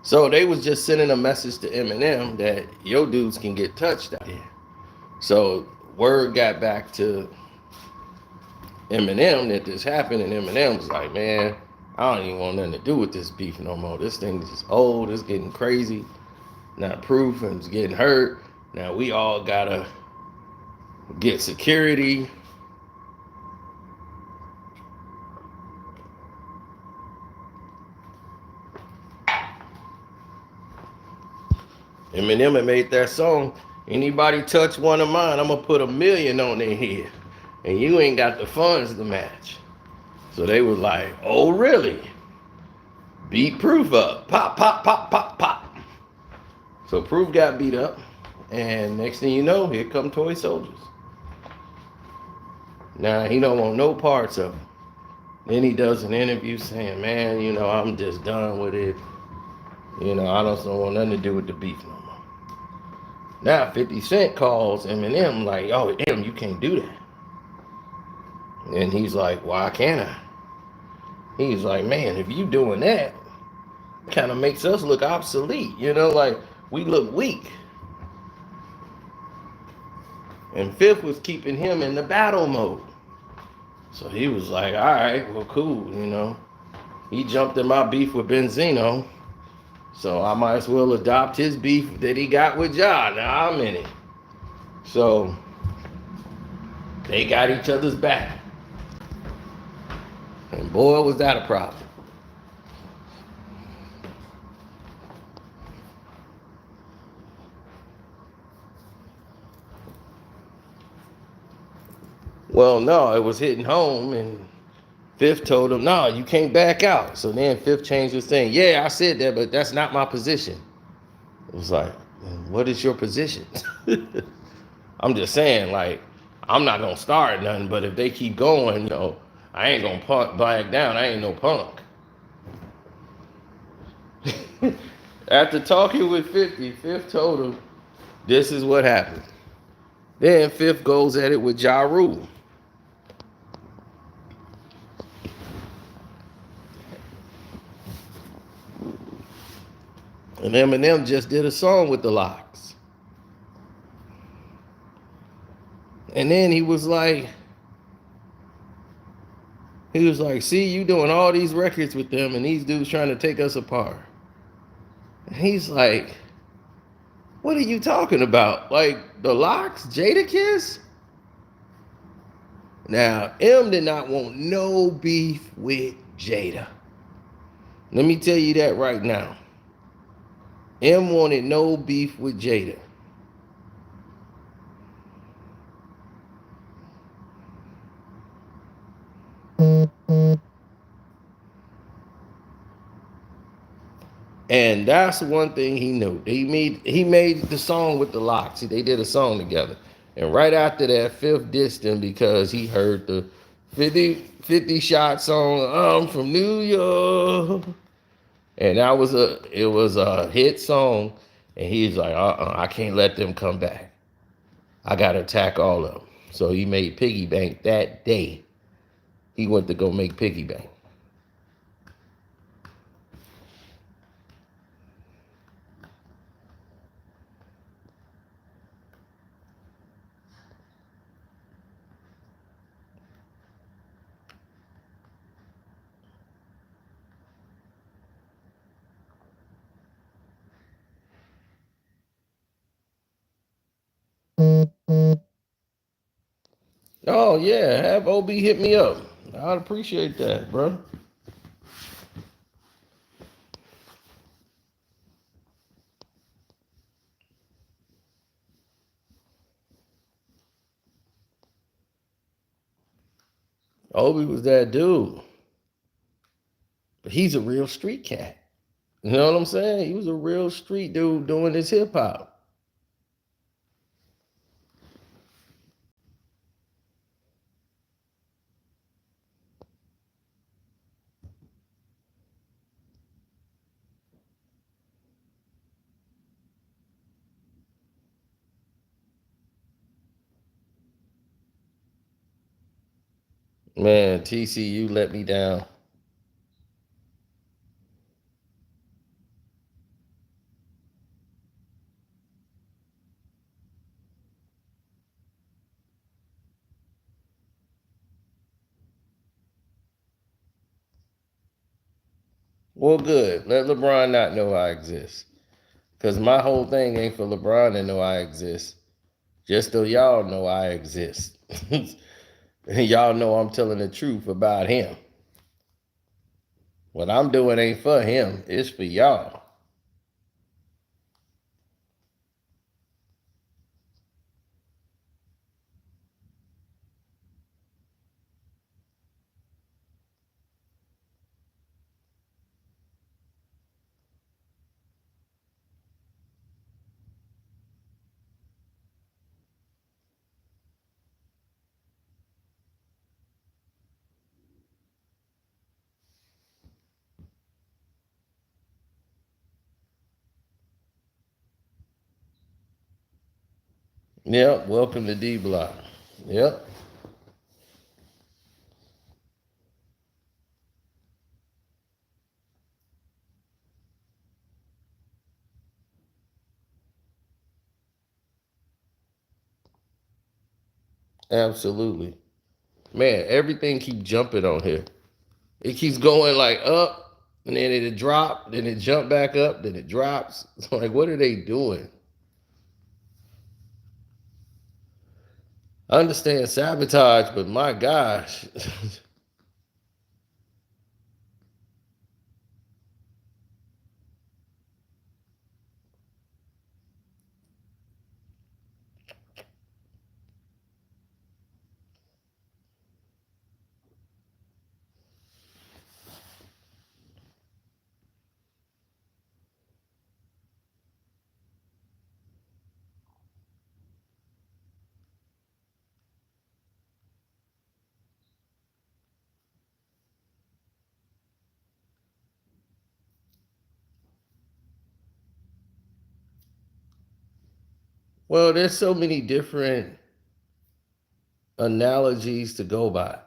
So they was just sending a message to Eminem that your dudes can get touched out here. So word got back to Eminem that this happened, and Eminem was like, man, I don't even want nothing to do with this beef no more. This thing is old, it's getting crazy. Not Proof, and it's getting hurt. Now we all gotta get security. Eminem had made that song. Anybody touch one of mine, I'm gonna put $1 million on their head, and you ain't got the funds to match. So they was like, oh really? Beat Proof up. Pop, pop, pop, pop, pop. So Proof got beat up, and next thing you know, here come Toy Soldiers. Now he don't want no parts of it. Then he does an interview saying, man, I'm just done with it. I don't want nothing to do with the beef no more. Now 50 Cent calls Eminem like, "Oh, M, you can't do that." And he's like, "Why can't I?" He's like, "Man, if you doing that, kind of makes us look obsolete. Like we look weak." And Fifth was keeping him in the battle mode. So he was like, "All right, well, cool. He jumped in my beef with Benzino. So I might as well adopt his beef that he got with Ja. Now I'm in it." So they got each other's back. And boy, was that a problem. Well, no, it was hitting home, and Fifth told him, "No, you can't back out." So then Fifth changed his thing. "Yeah, I said that, but that's not my position." It was like, "What is your position?" I'm just saying, like, I'm not gonna start nothing, but if they keep going, I ain't gonna back down. I ain't no punk. After talking with 50, Fifth told him, "This is what happened." Then Fifth goes at it with Ja Rule. And Eminem just did a song with the Locks. And then he was like, "See, you doing all these records with them, and these dudes trying to take us apart." And he's like, "What are you talking about? Like the Locks, Jadakiss?" Now, M did not want no beef with Jada. Let me tell you that right now. M wanted no beef with Jada. And that's one thing he knew. He made the song with the Locks. They did a song together. And right after that, Fifth dissed him because he heard the 50 shot song, "I'm from New York." And it was a hit song. And he's like, I can't let them come back. I gotta attack all of them. So he made Piggy Bank that day. He went to go make Piggy Bank. Oh yeah, have OB hit me up. I'd appreciate that, bro. Obi was that dude. But he's a real street cat. You know what I'm saying? He was a real street dude doing his hip hop. Man, TCU let me down. Well, good. Let LeBron not know I exist. Because my whole thing ain't for LeBron to know I exist. Just so y'all know I exist. Y'all know I'm telling the truth about him. What I'm doing ain't for him, it's for y'all. Yep. Welcome to D Block. Yep. Absolutely. Man, everything keep jumping on here. It keeps going like up, and then it drop, then it jump back up, then it drops. It's like, what are they doing? I understand sabotage, but my gosh. Well, there's so many different analogies to go by.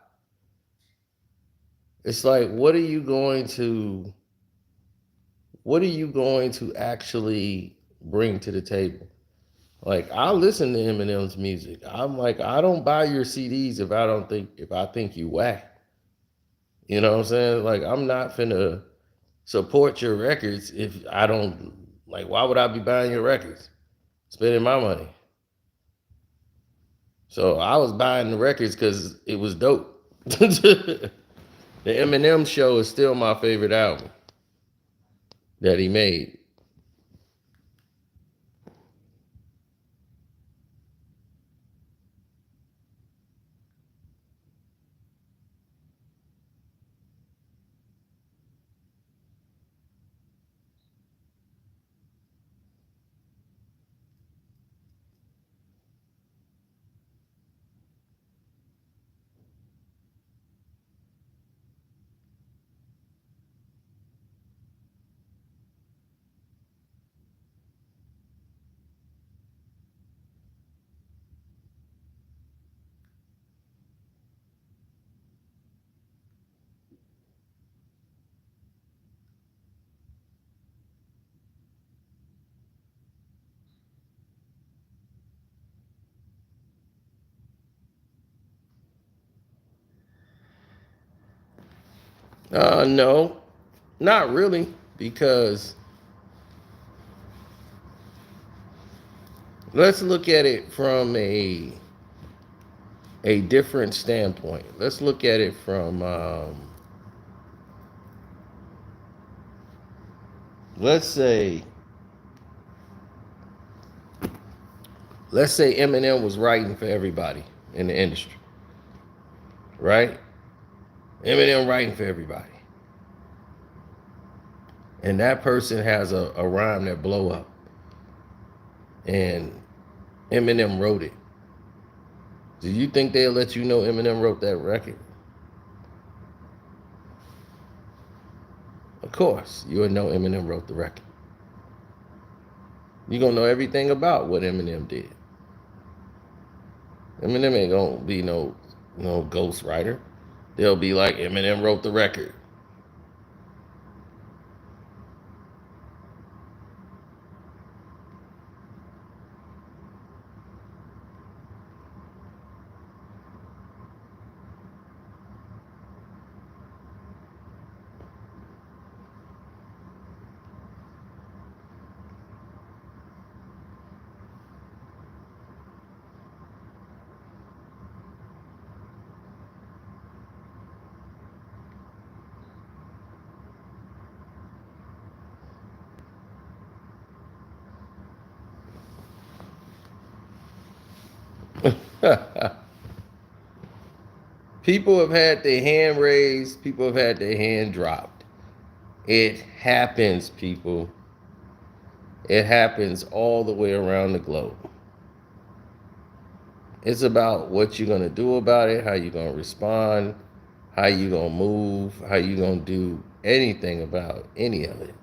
It's like, what are you going to actually bring to the table? Like, I listen to Eminem's music. I'm like, I don't buy your CDs if I think you whack. You know what I'm saying? Like, I'm not finna support your records if I don't like. Why would I be buying your records? Spending my money. So I was buying the records because it was dope. The Eminem Show is still my favorite album that he made. No, not really, because let's look at it from a different standpoint. Let's look at it from let's say let's say Eminem was writing for everybody in the industry, right? Eminem writing for everybody, and that person has a rhyme that blow up, and Eminem wrote it. Do you think they'll let you know Eminem wrote that record? Of course, you would know Eminem wrote the record. You're gonna know everything about what Eminem did. Eminem ain't gonna be no ghost writer. They'll be like, Eminem wrote the record. People have had their hand raised, people have had their hand dropped. It happens, people. It happens all the way around the globe. It's about what you're gonna do about it, how you're gonna respond, how you gonna move, how you gonna do anything about any of it.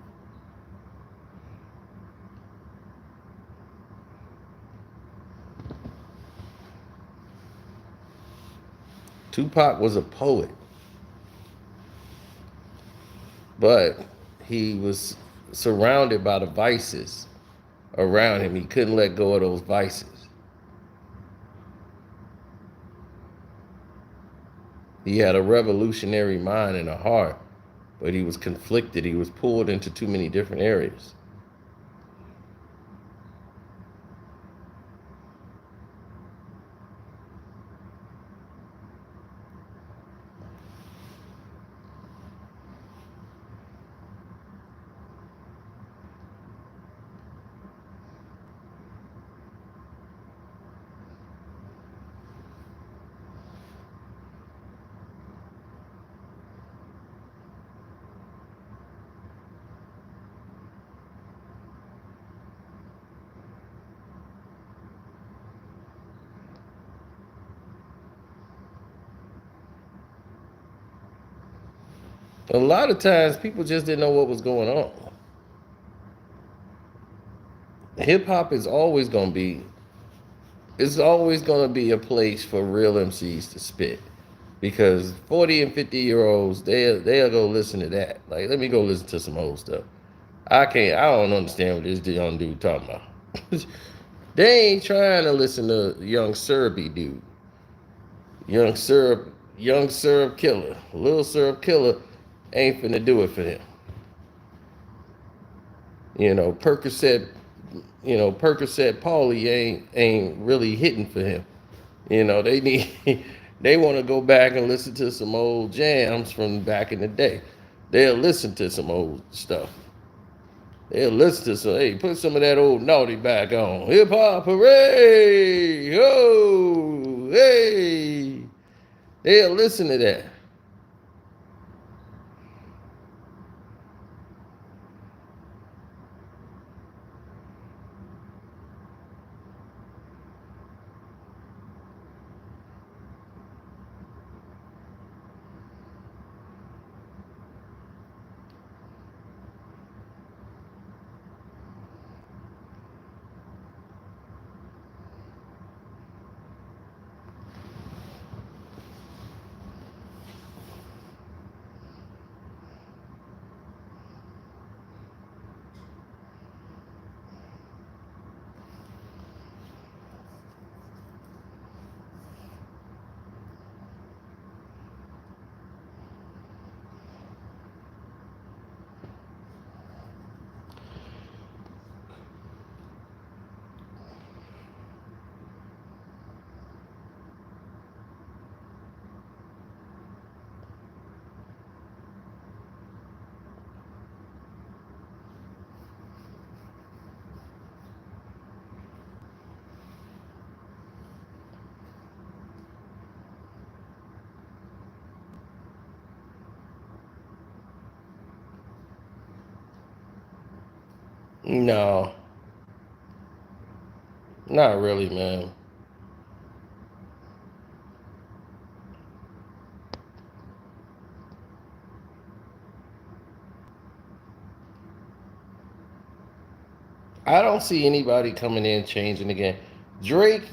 Tupac was a poet, but he was surrounded by the vices around him. He couldn't let go of those vices. He had a revolutionary mind and a heart, but he was conflicted. He was pulled into too many different areas. A lot of times people just didn't know what was going on. Hip hop is always gonna be it's always gonna be a place for real MCs to spit. Because 40 and 50-year-olds, they'll go listen to that. Like, let me go listen to some old stuff. I don't understand what this young dude talking about. They ain't trying to listen to young Serby dude. Young syrup killer. Little syrup killer ain't finna do it for him. Percocet, Percocet Paulie ain't really hitting for him. They need they want to go back and listen to some old jams from back in the day. They'll listen to some old stuff. They'll listen to some, hey, put some of that old naughty back on. Hip hop hooray! Oh, hey. They'll listen to that. No, not really, man. I don't see anybody coming in changing again. Drake,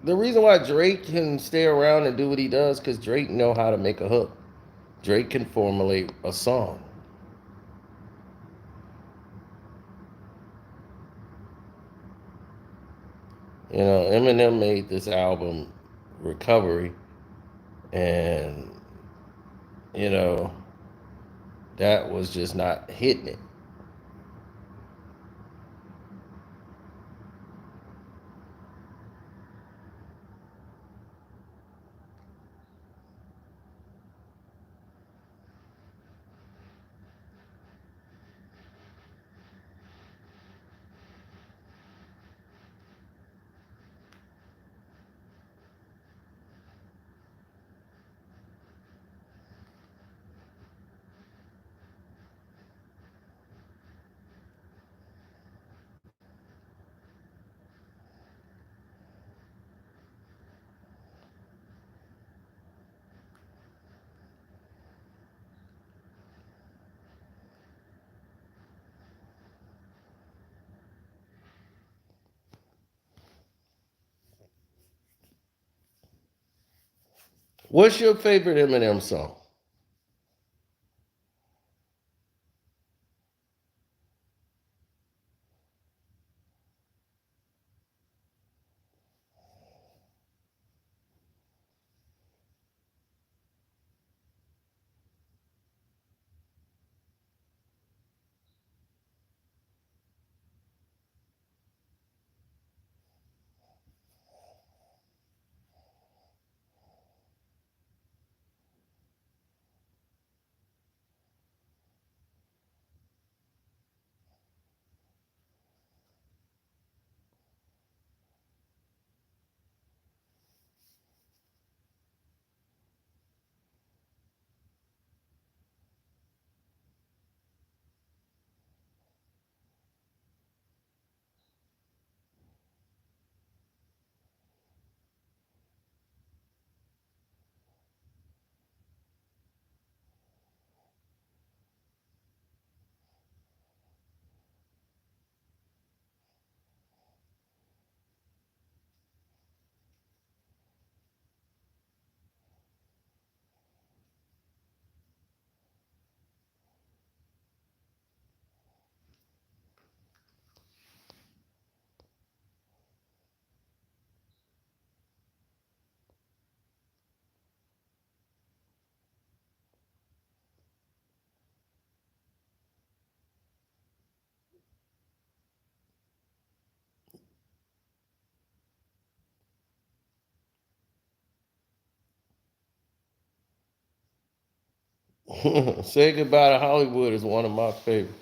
the reason why Drake can stay around and do what he does, because Drake know how to make a hook. Drake can formulate a song. Eminem made this album, Recovery, and you know that was just not hitting it. What's your favorite Eminem song? Say Goodbye to Hollywood is one of my favorites.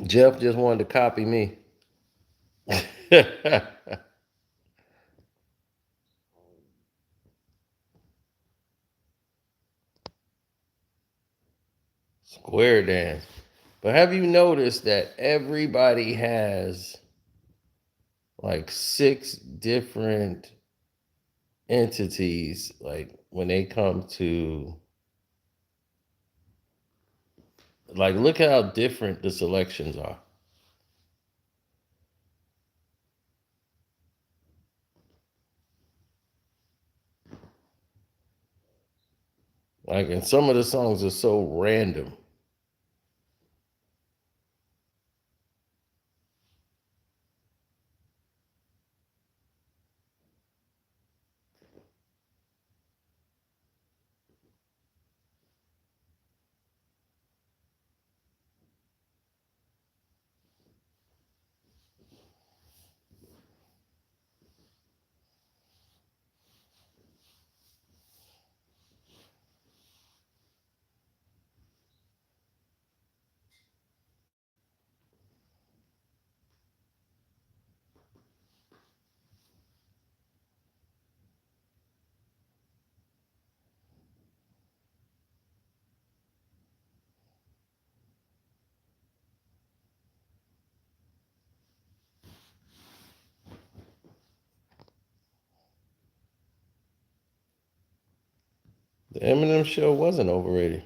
Jeff just wanted to copy me. Square dance. But have you noticed that everybody has like 6 different entities, like when they come to, like, look at how different the selections are. Like, and some of the songs are so random. The Eminem show wasn't overrated.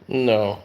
No.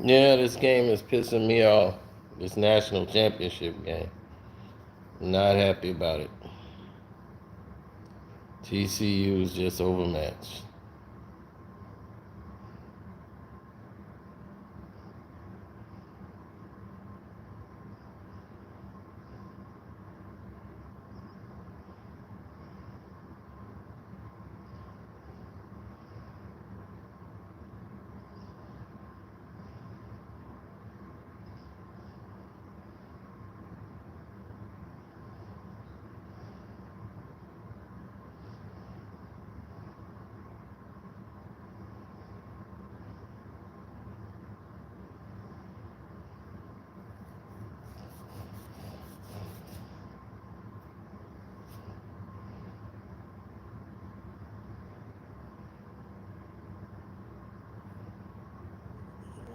Yeah, this game is pissing me off. This national championship game. Not happy about it. TCU is just overmatched.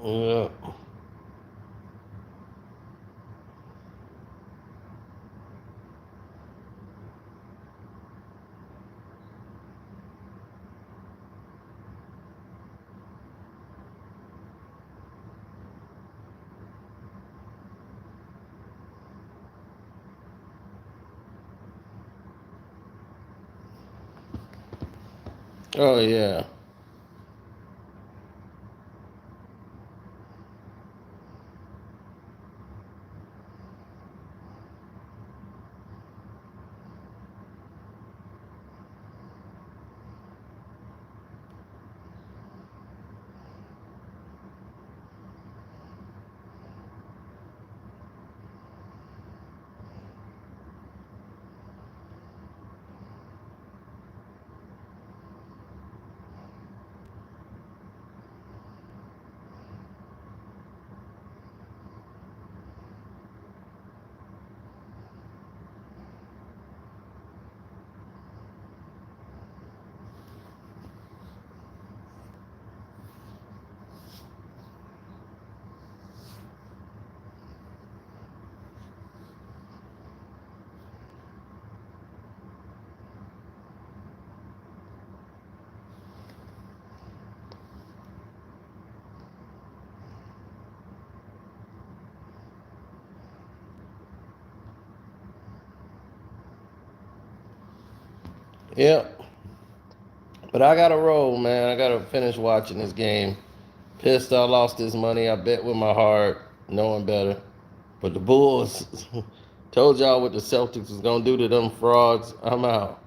Yeah. Oh yeah. Yep. But I gotta roll, man. I gotta finish watching this game. Pissed I lost this money. I bet with my heart, knowing better. But the Bulls told y'all what the Celtics was gonna do to them frauds. I'm out.